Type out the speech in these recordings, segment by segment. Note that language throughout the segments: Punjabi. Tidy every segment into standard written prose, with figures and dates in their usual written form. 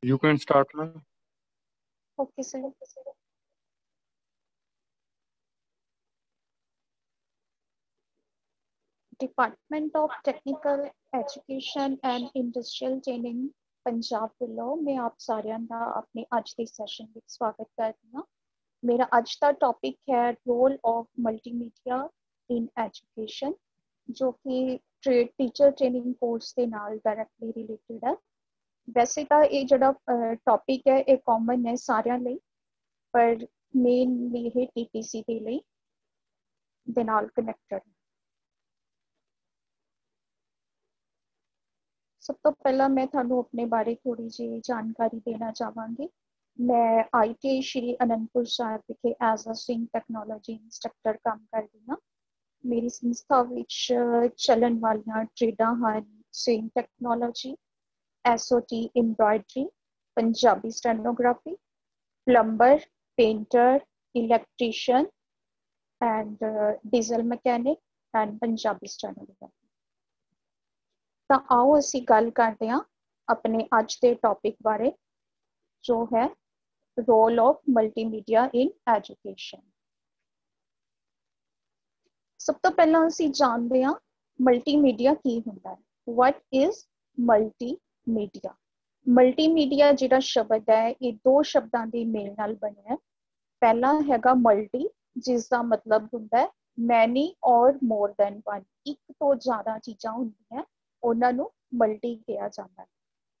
You can start now. Okay, sir. Department of Technical Education and Industrial Training Punjab ਵੱਲੋਂ ਮੈਂ ਆਪ ਸਾਰਿਆਂ ਦਾ ਆਪਣੇ ਅੱਜ ਦੇ ਸੈਸ਼ਨ ਵਿੱਚ ਸਵਾਗਤ ਕਰਦੀ ਹਾਂ। ਮੇਰਾ ਅੱਜ ਦਾ ਟੌਪਿਕ ਹੈ role of multimedia in education, ਜੋ ਕਿ ਟੀਚਰ ਟ੍ਰੇਨਿੰਗ ਕੋਰਸ ਦੇ ਨਾਲ ਡਾਇਰੈਕਟਲੀ ਰਿਲੇਟਡ ਹੈ। ਵੈਸੇ ਤਾਂ ਇਹ ਜਿਹੜਾ ਟੌਪਿਕ ਹੈ ਇਹ ਕਾਮਨ ਹੈ ਸਾਰਿਆਂ ਲਈ, ਪਰ ਮੇਨਲੀ ਇਹ TTC ਦੇ ਲਈ ਦੇ ਨਾਲ ਕਨੈਕਟਡ ਹੈ। ਸਭ ਤੋਂ ਪਹਿਲਾਂ ਮੈਂ ਤੁਹਾਨੂੰ ਆਪਣੇ ਬਾਰੇ ਥੋੜੀ ਜਿਹੀ ਜਾਣਕਾਰੀ ਦੇਣਾ ਚਾਹਾਂਗੀ। ਮੈਂ ITI ਸ਼੍ਰੀ ਅਨੰਦਪੁਰ ਸਾਹਿਬ ਵਿਖੇ as a sewing technology instructor ਕੰਮ ਕਰਦੀ ਹਾਂ। ਮੇਰੀ ਸੰਸਥਾ ਵਿੱਚ ਚੱਲਣ ਵਾਲੀਆਂ ਟ੍ਰੇਡਾਂ ਹਨ sewing technology, SOT embroidery, Punjabi stenography, plumber, painter, electrician and diesel mechanic and Punjabi stenography. ਤਾਂ ਆਓ ਅਸੀਂ ਗੱਲ ਕਰਦੇ ਹਾਂ ਆਪਣੇ ਅੱਜ ਦੇ ਟੌਪਿਕ ਬਾਰੇ, ਜੋ ਹੈ role of multimedia in education. ਸਭ ਤੋਂ ਪਹਿਲਾਂ ਅਸੀਂ ਜਾਣਦੇ ਹਾਂ ਮਲਟੀਮੀਡੀਆ ਕੀ ਹੁੰਦਾ ਹੈ। What is multimedia? ਮਲਟੀਮੀਡੀਆ ਜਿਹੜਾ ਸ਼ਬਦ ਹੈ ਇਹ ਦੋ ਸ਼ਬਦਾਂ ਦੇ ਮੇਲ ਨਾਲ ਬਣਿਆ ਹੈ। ਪਹਿਲਾ ਹੈਗਾ ਮਲਟੀ, ਜਿਸ ਦਾ ਮਤਲਬ ਹੁੰਦਾ ਹੈ ਮੈਨੀ ਔਰ ਮੋਰ ਦੈਨ ਵਨ, ਇੱਕ ਤੋਂ ਜ਼ਿਆਦਾ ਚੀਜ਼ਾਂ ਹੁੰਦੀਆਂ ਉਹਨਾਂ ਨੂੰ ਮਲਟੀ ਕਿਹਾ ਜਾਂਦਾ ਹੈ।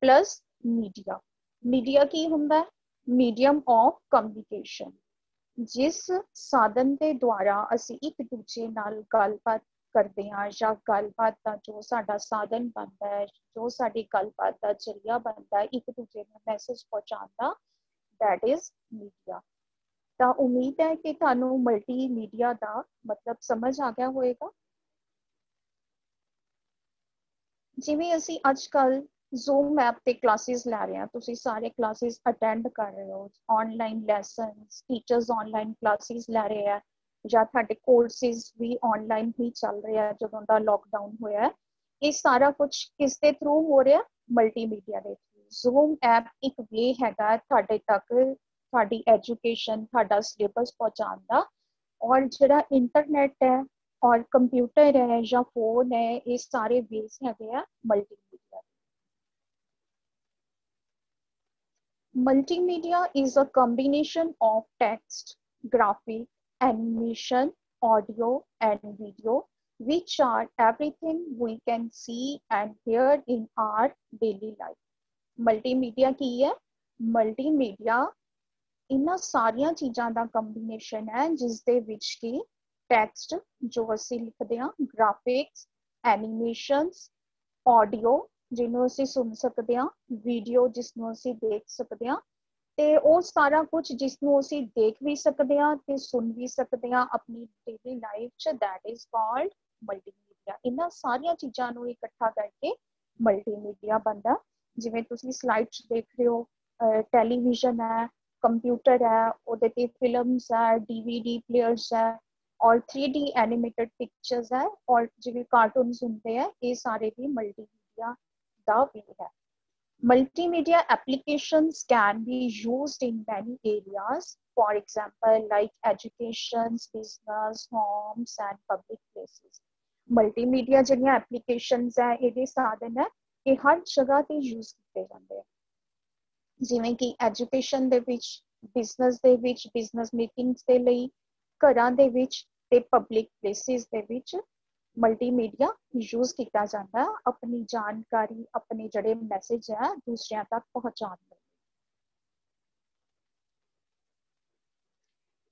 ਪਲੱਸ ਮੀਡੀਆ, ਮੀਡੀਆ ਕੀ ਹੁੰਦਾ ਹੈ? ਮੀਡੀਅਮ ਆਫ ਕਮਿਊਨੀਕੇਸ਼ਨ, ਜਿਸ ਸਾਧਨ ਦੇ ਦੁਆਰਾ ਅਸੀਂ ਇੱਕ ਦੂਜੇ ਨਾਲ ਗੱਲਬਾਤ ਕਰਦੇ ਹਾਂ ਜਾਂ ਗੱਲਬਾਤ ਦਾ ਜੋ ਸਾਡਾ ਸਾਧਨ ਬਣਦਾ ਹੈ, ਜੋ ਸਾਡੀ ਗੱਲਬਾਤ ਦਾ ਜ਼ਰੀਆ ਬਣਦਾ ਹੈ ਇੱਕ ਦੂਜੇ ਨੂੰ ਮੈਸੇਜ ਪਹੁੰਚਾਉਣ ਦਾ, ਦੈਟ ਇਜ਼ ਮੀਡੀਆ। ਤਾਂ ਉਮੀਦ ਹੈ ਕਿ ਤੁਹਾਨੂੰ ਮਲਟੀਮੀਡੀਆ ਦਾ ਮਤਲਬ ਸਮਝ ਆ ਗਿਆ ਹੋਵੇਗਾ। ਜਿਵੇਂ ਅਸੀਂ ਅੱਜ ਕੱਲ੍ਹ ਜ਼ੂਮ ਐਪ ਤੇ ਕਲਾਸਿਸ ਲੈ ਰਹੇ ਹਾਂ, ਤੁਸੀਂ ਸਾਰੇ ਕਲਾਸਿਸ ਅਟੈਂਡ ਕਰ ਰਹੇ ਹੋ, online lessons, teachers online classes ਲੈ ਰਹੇ ਆ, ਜਾਂ ਤੁਹਾਡੇ ਕੋਰਸਿਸ ਵੀ ਆਨਲਾਈਨ ਹੀ ਚੱਲ ਰਹੇ ਆ ਜਦੋਂ ਦਾ ਲੋਕਡਾਊਨ ਹੋਇਆ। ਇਹ ਸਾਰਾ ਕੁਝ ਕਿਸ ਦੇ ਥਰੂ ਹੋ ਰਿਹਾ? ਮਲਟੀਮੀਡੀਆ ਦੇ ਥਰੂ। ਜ਼ੂਮ ਐਪ ਇੱਕ ਵੇ ਹੈਗਾ ਤੁਹਾਡੇ ਤੱਕ ਤੁਹਾਡੀ ਐਜੂਕੇਸ਼ਨ, ਤੁਹਾਡਾ ਸਿਲੇਬਸ ਪਹੁੰਚਾਉਣ ਦਾ। ਔਰ ਜਿਹੜਾ ਇੰਟਰਨੈਟ ਹੈ ਔਰ ਕੰਪਿਊਟਰ ਹੈ ਜਾਂ ਫੋਨ ਹੈ, ਇਹ ਸਾਰੇ ਵੇਸ ਹੈਗੇ ਆ multimedia. Multimedia is a combination of text, graphic, animation, audio, and video, which are everything we can see and hear in our daily life. Multimedia ਕੀ ਹੈ? Multimedia ਇਹਨਾਂ ਸਾਰੀਆਂ ਚੀਜ਼ਾਂ ਦਾ ਕੰਬੀਨੇਸ਼ਨ ਹੈ ਜਿਸ ਦੇ ਵਿੱਚ ਕਿ ਟੈਕਸਟ ਜੋ ਅਸੀਂ ਲਿਖਦੇ ਹਾਂ, ਗ੍ਰਾਫਿਕਸ, ਐਨੀਮੇਸ਼ਨਸ, ਆਡੀਓ ਜਿਹਨੂੰ ਅਸੀਂ ਸੁਣ ਸਕਦੇ ਹਾਂ, ਵੀਡੀਓ ਜਿਸ ਨੂੰ ਅਸੀਂ ਦੇਖ ਸਕਦੇ ਹਾਂ, ਤੇ ਉਹ ਸਾਰਾ ਕੁਝ ਜਿਸ ਨੂੰ ਅਸੀਂ ਦੇਖ ਵੀ ਸਕਦੇ ਹਾਂ ਤੇ ਸੁਣ ਵੀ ਸਕਦੇ ਹਾਂ ਆਪਣੀ ਡੇਲੀ ਲਾਈਫ 'ਚ, ਦੈਟ ਇਜ਼ ਕਾਲਡ ਮਲਟੀਮੀਡੀਆ। ਇਹਨਾਂ ਸਾਰੀਆਂ ਚੀਜ਼ਾਂ ਨੂੰ ਇਕੱਠਾ ਕਰਕੇ ਮਲਟੀਮੀਡੀਆ ਬਣਦਾ। ਜਿਵੇਂ ਤੁਸੀਂ ਸਲਾਈਡ 'ਚ ਦੇਖ ਰਹੇ ਹੋ, ਟੈਲੀਵਿਜ਼ਨ ਹੈ, ਕੰਪਿਊਟਰ ਹੈ, ਉਹਦੇ ਤੇ ਫਿਲਮਸ ਹੈ, DVD ਪਲੇਅਰਸ ਹੈ, ਔਰ 3D ਐਨੀਮੇਟਡ ਪਿਕਚਰਸ ਹੈ, ਔਰ ਜਿਵੇਂ ਕਾਰਟੂਨਸ ਹੁੰਦੇ ਆ, ਇਹ ਸਾਰੇ ਵੀ ਮਲਟੀਮੀਡੀਆ ਦਾ ਵੀ ਹੈ। Multimedia applications can be used in many areas, for example, like education, business, homes, and public places. Multimedia ਜਿਹੜੀਆਂ applications ਹੈ, ਇਹਦੇ ਸਾਧਨ ਹੈ, ਇਹ ਹਰ ਜਗ੍ਹਾ ਤੇ use ਕੀਤੇ ਜਾਂਦੇ ਆ। ਜਿਵੇਂ ਕਿ ਐਜੂਕੇਸ਼ਨ ਦੇ ਵਿੱਚ, ਬਿਜ਼ਨਸ ਦੇ ਵਿੱਚ, ਬਿਜ਼ਨਸ ਮੀਟਿੰਗਸ ਦੇ ਲਈ, ਘਰਾਂ ਦੇ ਵਿੱਚ ਤੇ ਪਬਲਿਕ ਪਲੇਸਿਸ ਦੇ ਵਿੱਚ ਮਲਟੀਮੀਡੀਆ ਯੂਜ਼ ਕੀਤਾ ਜਾਂਦਾ ਆਪਣੀ ਜਾਣਕਾਰੀ, ਆਪਣੇ ਜਿਹੜੇ ਮੈਸੇਜ ਹੈ ਦੂਸਰਿਆਂ ਤੱਕ ਪਹੁੰਚਾਉਣ ਲਈ।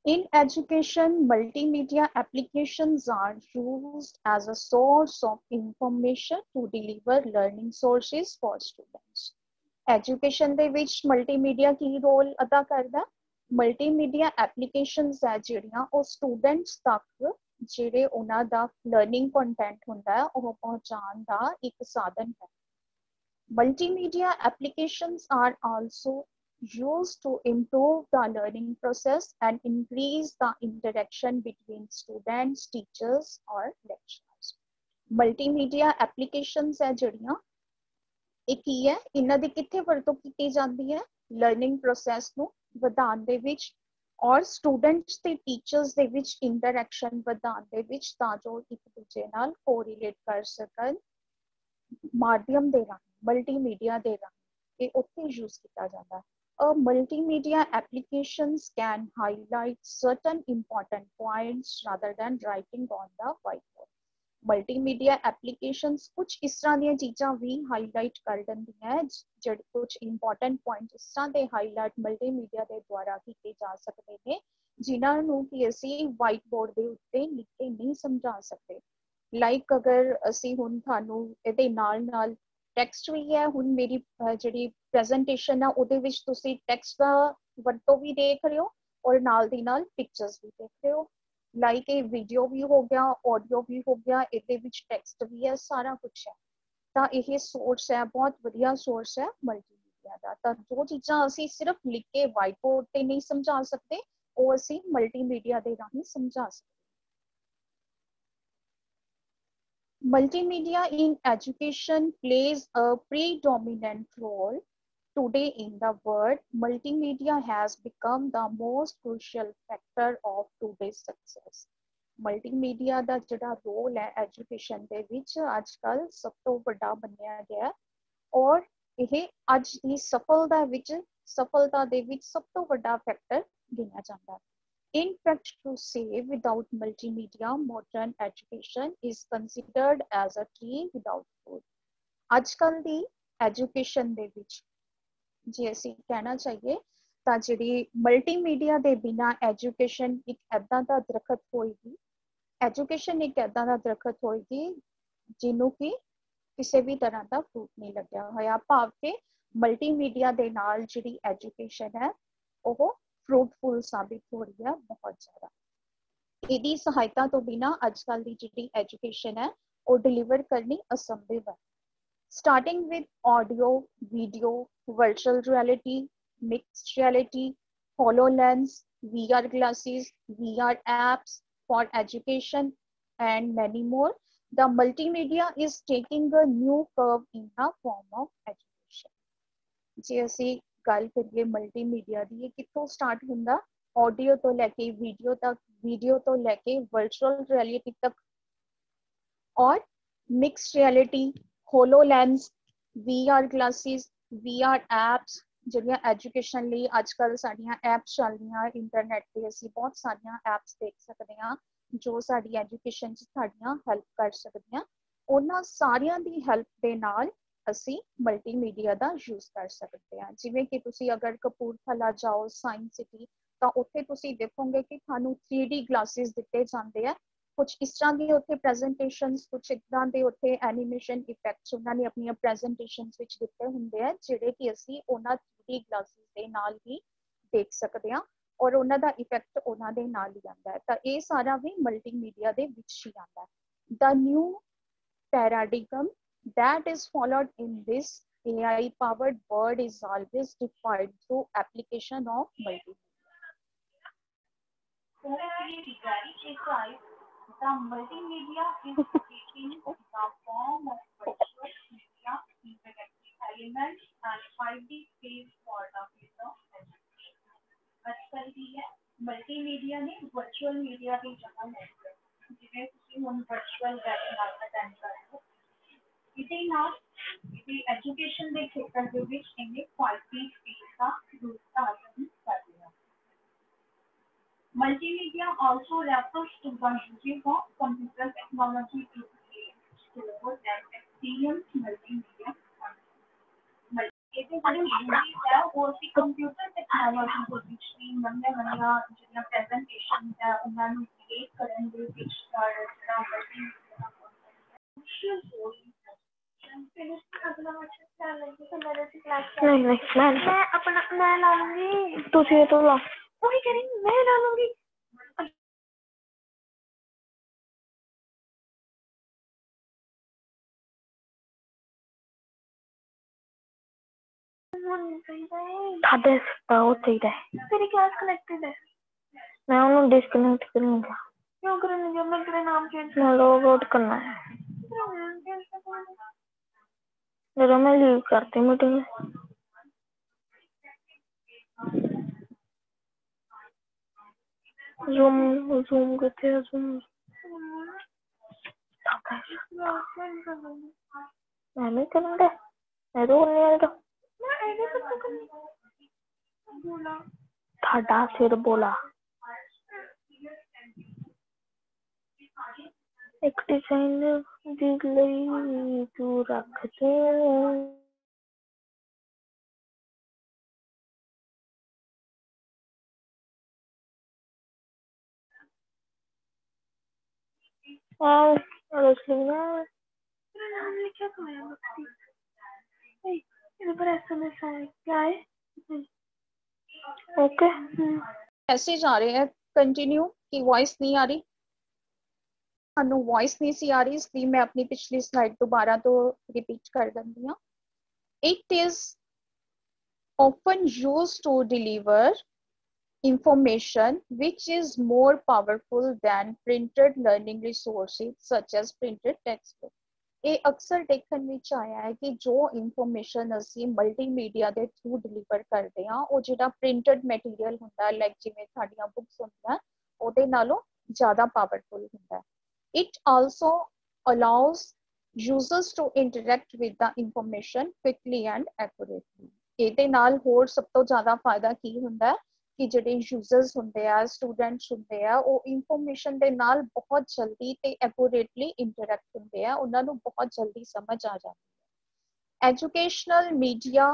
In education, multimedia applications are used as a source of information to deliver learning sources for students. Education ਦੇ ਵਿੱਚ multimedia ਕੀ ਰੋਲ ਅਦਾ ਕਰਦਾ? Multimedia applications ਹੈ ਜਿਹੜੀਆਂ ਉਹ students ਤੱਕ ਜਿਹੜੇ ਉਹਨਾਂ ਦਾ ਲਰਨਿੰਗ ਕੰਟੈਂਟ ਹੁੰਦਾ ਹੈ ਉਹ ਪਹੁੰਚਾਉਣ ਦਾ ਇੱਕ ਸਾਧਨ ਹੈ। Multimedia applications are also used to improve the learning process and increase the interaction between students, teachers or lecturers. Multimedia applications ਹੈ ਜਿਹੜੀਆਂ ਇਹ ਕੀ ਹੈ, ਇਹਨਾਂ ਦੀ ਕਿੱਥੇ ਵਰਤੋਂ ਕੀਤੀ ਜਾਂਦੀ ਹੈ? ਲਰਨਿੰਗ ਪ੍ਰੋਸੈਸ ਨੂੰ ਵਧਾਉਣ ਦੇ ਵਿੱਚ ਔਰ ਸਟੂਡੈਂਟਸ ਤੇ ਟੀਚਰਸ ਦੇ ਵਿੱਚ ਇੰਟਰੈਕਸ਼ਨ ਵਧਾਉਣ ਦੇ ਵਿੱਚ, ਤਾਂ ਜੋ ਇੱਕ ਦੂਜੇ ਨਾਲ ਕੋਰੀਲੇਟ ਕਰ ਸਕਣ ਮਾਧਿਅਮ ਦੇ ਰਾਹੀਂ, ਮਲਟੀਮੀਡੀਆ ਦੇ ਰਾਹੀਂ। ਇਹ ਉੱਥੇ ਯੂਜ਼ ਕੀਤਾ ਜਾਂਦਾ ਹੈ। Multimedia applications can highlight certain important points rather than writing on the whiteboard. Multimedia applications कुछ इस तरह ਦੀਆਂ ਚੀਜ਼ਾਂ ਵੀ ਹਾਈਲਾਈਟ ਕਰ ਦਿੰਦੀਆਂ, ਜਿਹੜੇ ਕੁਝ ਇੰਪੋਰਟੈਂਟ ਪੁਆਇੰਟਸ ਇਸ ਤਰ੍ਹਾਂ ਦੇ ਹਾਈਲਾਈਟ ਮਲਟੀਮੀਡੀਆ ਦੇ ਦੁਆਰਾ ਕੀਤੇ ਜਾ ਸਕਦੇ ਨੇ, ਜਿਨ੍ਹਾਂ ਨੂੰ ਕਿ ਅਸੀਂ ਵਾਈਟ ਬੋਰਡ ਦੇ ਉੱਤੇ ਲਿਖ ਕੇ ਨਹੀਂ ਸਮਝਾ ਸਕਦੇ। ਲਾਈਕ ਅਗਰ ਅਸੀਂ ਹੁਣ ਤੁਹਾਨੂੰ ਇਹਦੇ ਨਾਲ ਟੈਕਸਟ ਵੀ ਹੈ, ਹੁਣ ਮੇਰੀ ਜਿਹੜੀ ਪ੍ਰੈਜੈਂਟੇਸ਼ਨ ਆ ਉਹਦੇ ਵਿੱਚ ਤੁਸੀਂ ਟੈਕਸਟ ਦਾ ਵਰਤੋਂ ਵੀ ਦੇਖ ਰਹੇ ਹੋ ਔਰ ਨਾਲ ਦੀ ਨਾਲ ਪਿਕਚਰਸ ਵੀ ਦੇਖ ਰਹੇ ਹੋ। ਲਾਈਕ ਇਹ ਵੀਡੀਓ ਵੀ ਹੋ ਗਿਆ, ਆਡੀਓ ਵੀ ਹੋ ਗਿਆ, ਇਹਦੇ ਵਿੱਚ ਟੈਕਸਟ ਵੀ ਹੈ, ਸਾਰਾ ਕੁਛ ਹੈ। ਤਾਂ ਇਹ ਸੋਰਸ ਹੈ, ਬਹੁਤ ਵਧੀਆ ਸੋਰਸ ਹੈ ਮਲਟੀਮੀਡੀਆ ਦਾ। ਤਾਂ ਜੋ ਚੀਜ਼ਾਂ ਅਸੀਂ ਸਿਰਫ ਲਿਖ ਕੇ ਵਾਈਟ ਬੋਰਡ ਤੇ ਨਹੀਂ ਸਮਝਾ ਸਕਦੇ, ਉਹ ਅਸੀਂ ਮਲਟੀਮੀਡੀਆ ਦੇ ਰਾਹੀਂ ਸਮਝਾ ਸਕਦੇ। Multimedia in education plays a predominant role. Today in the world, multimedia has become the most crucial factor of today's success. Multimedia ਦਾ ਜਿਹੜਾ ਰੋਲ ਹੈ ਐਜੂਕੇਸ਼ਨ ਦੇ ਵਿੱਚ ਅੱਜ ਕੱਲ੍ਹ ਸਭ ਤੋਂ ਵੱਡਾ ਮੰਨਿਆ ਗਿਆ, ਔਰ ਇਹ ਅੱਜ ਦੀ ਸਫਲਤਾ ਦੇ ਵਿੱਚ ਸਭ ਤੋਂ ਵੱਡਾ ਫੈਕਟਰ ਗਿਣਿਆ ਜਾਂਦਾ ਹੈ। In fact, to say without multimedia, modern education is considered as a tree without fruit. ਅੱਜ-ਕੱਲ ਦੀ ਐਜੂਕੇਸ਼ਨ ਦੇ ਵਿੱਚ ਜੇ ਅਸੀਂ ਕਹਿਣਾ ਚਾਹੀਏ ਤਾਂ ਜਿਹੜੀ ਮਲਟੀਮੀਡੀਆ ਦੇ ਬਿਨਾਂ ਐਜੂਕੇਸ਼ਨ ਇੱਕ ਐਦਾਂ ਦਾ ਦਰਖਤ ਹੋਏਗੀ, ਐਜੂਕੇਸ਼ਨ ਇੱਕ ਐਦਾਂ ਦਾ ਦਰਖਤ ਹੋਏਗੀ ਜਿਹਨੂੰ ਕਿ ਕਿਸੇ ਵੀ ਤਰ੍ਹਾਂ ਦਾ ਫਰੂਟ ਨਹੀਂ ਲੱਗਿਆ ਹੋਇਆ। ਭਾਵ ਕਿ ਮਲਟੀਮੀਡੀਆ ਦੇ ਨਾਲ ਜਿਹੜੀ ਐਜੂਕੇਸ਼ਨ ਹੈ ਉਹ ਫਰੂਟਫੁਲ ਸਾਬਿਤ ਹੋ ਰਹੀ ਹੈ ਬਹੁਤ ਜ਼ਿਆਦਾ। ਇਹਦੀ ਸਹਾਇਤਾ ਤੋਂ ਬਿਨਾਂ ਅੱਜ ਕੱਲ੍ਹ ਦੀ ਜਿਹੜੀ ਐਜੂਕੇਸ਼ਨ ਹੈ ਉਹ ਡਿਲੀਵਰ ਕਰਨੀ ਅਸੰਭਵ ਹੈ। Starting with audio, video, virtual reality, mixed reality, HoloLens, VR glasses, VR apps for education and many more, the multimedia is taking a new curve in the form of education. ਜੇ ਅਸੀਂ ਗੱਲ ਕਰੀਏ ਮਲਟੀਮੀਡੀਆ ਦੀ, ਇਹ ਕਿੱਥੋਂ ਸਟਾਰਟ ਹੁੰਦਾ? ਆਡੀਓ ਤੋਂ ਲੈ ਕੇ ਵੀਡੀਓ ਤੱਕ, ਵੀਡੀਓ ਤੋਂ ਲੈ ਕੇ ਵਰਚੁਅਲ ਰਿਐਲਿਟੀ ਤੱਕ, ਔਰ mixed reality, HoloLens, VR glasses, VR apps ਜਿਹੜੀਆਂ ਐਜੂਕੇਸ਼ਨ ਲਈ ਅੱਜ ਕੱਲ੍ਹ ਸਾਡੀਆਂ ਐਪਸ ਚੱਲ ਰਹੀਆਂ ਇੰਟਰਨੈਟ ਤੇ, ਅਸੀਂ ਬਹੁਤ ਸਾਰੀਆਂ ਐਪਸ ਦੇਖ ਸਕਦੇ ਹਾਂ ਜੋ ਸਾਡੀ ਐਜੂਕੇਸ਼ਨ 'ਚ ਸਾਡੀਆਂ ਹੈਲਪ ਕਰ ਸਕਦੀਆਂ। ਉਹਨਾਂ ਸਾਰਿਆਂ ਦੀ ਹੈਲਪ ਦੇ ਨਾਲ ਅਸੀਂ ਮਲਟੀਮੀਡੀਆ ਦਾ ਯੂਜ਼ ਕਰ ਸਕਦੇ ਹਾਂ। ਜਿਵੇਂ ਕਿ ਤੁਸੀਂ ਅਗਰ ਕਪੂਰਥਲਾ ਜਾਓ ਸਾਇੰਸ ਸਿਟੀ, ਤਾਂ ਉੱਥੇ ਤੁਸੀਂ ਦੇਖੋਗੇ ਕਿ ਤੁਹਾਨੂੰ 3D ਗਲਾਸਿਸ ਦਿੱਤੇ ਜਾਂਦੇ ਆ। ਕੁਝ ਇਸ ਤਰ੍ਹਾਂ ਦੀ ਉੱਥੇ ਪ੍ਰੈਜੈਂਟੇਸ਼ਨਸ, ਕੁਝ ਇੱਦਾਂ ਦੇ ਉੱਥੇ ਐਨੀਮੇਸ਼ਨ ਇਫੈਕਟਸ ਉਹਨਾਂ ਨੇ ਆਪਣੀਆਂ ਪ੍ਰੈਜੈਂਟੇਸ਼ਨਸ ਵਿੱਚ ਦਿੱਤੇ ਹੁੰਦੇ ਆ, ਜਿਹੜੇ ਕਿ ਅਸੀਂ ਉਹਨਾਂ 3D ਗਲਾਸਿਸ ਦੇ ਨਾਲ ਹੀ ਦੇਖ ਸਕਦੇ ਹਾਂ ਔਰ ਉਹਨਾਂ ਦਾ ਇਫੈਕਟ ਉਹਨਾਂ ਦੇ ਨਾਲ ਹੀ ਆਉਂਦਾ ਹੈ। ਤਾਂ ਇਹ ਸਾਰਾ ਵੀ ਮਲਟੀਮੀਡੀਆ ਦੇ ਵਿੱਚ ਹੀ ਆਉਂਦਾ ਹੈ। The new paradigm that is followed in this AI-powered world is always defined through application of multimedia. So, very precise, the multimedia is taking the form of virtual media, interactive elements, and 5D space for the future of education. आजकल की है मल्टीमीडिया ने वर्चुअल मीडिया की जगह ले ली, जिन्हें ਤੁਸੀਂ ਹੁਣ वर्चुअल ਵੈਬਿਨਾਰ ਅਟੈਂਡ ਕਰ ਰਹੇ ਹੋ। ਇਹਦੇ ਨਾਲ ਇਹਦੀ ਐਜੂਕੇਸ਼ਨ ਦੇ ਖੇਤਰ ਦੇ ਵਿੱਚ ਇਹਨੇ 5D ਸਪੇਸ ਦਾ ਰੂਪ ਧਾਰਨ ਕਰ ਲਿਆ। Multimedia also refers to the using of computer technology to create, store, and experience multimedia content. ਇਹਦੇ ਜਿਹੜੇ ਯੂਜ਼ਰਸ ਹੈ ਉਹ ਅਸੀਂ ਕੰਪਿਊਟਰ ਟੈਕਨੋਲੋਜੀ ਦੇ ਵਿੱਚ ਵੀ ਨਵੀਆਂ ਜਿਹੜੀਆਂ ਪ੍ਰੈਜੈਂਟੇਸ਼ਨ ਹੈ ਉਹਨਾਂ ਨੂੰ ਕ੍ਰੀਏਟ ਕਰਨ ਦੇ ਵਿੱਚ ਜਿਹੜਾ ਮਲਟੀਮੀਡੀਆ ਦਾ ਮੈਂ ਆਪਣਾ ਮੈਂ ਲਾ ਲੂੰਗੀ, ਤੁਸੀਂ ਇਹ ਤੋਂ ਲਾ, ਉਹੀ ਕਹਿ ਰਹੀ ਮੈਂ ਲਾ ਲੂੰਗੀ। ਖਾਦੇ ਉਹ ਚਾਹੀਦਾ ਹੈ, ਮੇਰੀ ਕਲਾਸ ਕਨੈਕਟਡ ਹੈ, ਮੈਂ ਉਹਨੂੰ ਡਿਸਕਨੈਕਟ ਕਰੂੰਗਾ। ਕਿਉਂ ਕਰੂੰਗਾ? ਮੈਂ ਤੇਰਾ ਨਾਮ ਚੇਂਜ, ਮੈਂ ਲੌਗ ਆਊਟ ਕਰਨਾ ਹੈ। जरा मैं लीव करती मीटिंग। जूम जूम कितने है जूम? मैं नहीं करूँगा, मैं तो करने वाला थाड़ा सिर बोला एक डिजाइन दिल तू रख दे। और लिखना क्या कमाया इधर पर एसएमएस आया क्या है? ओके ऐसे जा रहे हैं कंटिन्यू की वॉइस नहीं आ रही, ਸਾਨੂੰ वॉइस नहीं सी आ रही, इसलिए मैं अपनी पिछली स्लाइड दोबारा तो रिपीट कर दिंदी हाँ। It is often used to deliver information which is more powerful than printed learning resources such as printed textbook। ਇਹ ਅਕਸਰ ਦੇਖਣ ਵਿੱਚ ਆਇਆ ਹੈ ਕਿ ਜੋ ਇਨਫੋਰਮੇਸ਼ਨ ਅਸੀਂ ਮਲਟੀਮੀਡੀਆ ਦੇ ਥਰੂ ਡਿਲੀਵਰ ਕਰਦੇ ਹਾਂ ਉਹ ਜਿਹੜਾ ਪ੍ਰਿੰਟਡ ਮਟੀਰੀਅਲ ਹੁੰਦਾ ਲਾਈਕ ਜਿਵੇਂ ਸਾਡੀਆਂ ਬੁੱਕਸ ਹੁੰਦੀਆਂ ਉਹਦੇ ਨਾਲੋਂ ਜ਼ਿਆਦਾ ਪਾਵਰਫੁਲ ਹੁੰਦਾ। It also allows users to interact with the information quickly and accurately। ਇਹਦੇ ਨਾਲ ਹੋਰ ਸਭ ਤੋਂ ਜ਼ਿਆਦਾ ਫਾਇਦਾ ਕੀ ਹੁੰਦਾ ਕਿ ਜਿਹੜੇ ਯੂਜ਼ਰਸ ਹੁੰਦੇ ਆ ਸਟੂਡੈਂਟਸ ਹੁੰਦੇ ਆ ਉਹ ਇਨਫੋਰਮੇਸ਼ਨ ਦੇ ਨਾਲ ਬਹੁਤ ਜਲਦੀ ਤੇ ਐਕੂਰੇਟਲੀ ਇੰਟਰੈਕਟ ਹੁੰਦੇ ਆ, ਉਹਨਾਂ ਨੂੰ ਬਹੁਤ ਜਲਦੀ ਸਮਝ ਆ ਜਾਂਦੀ ਹੈ। Educational media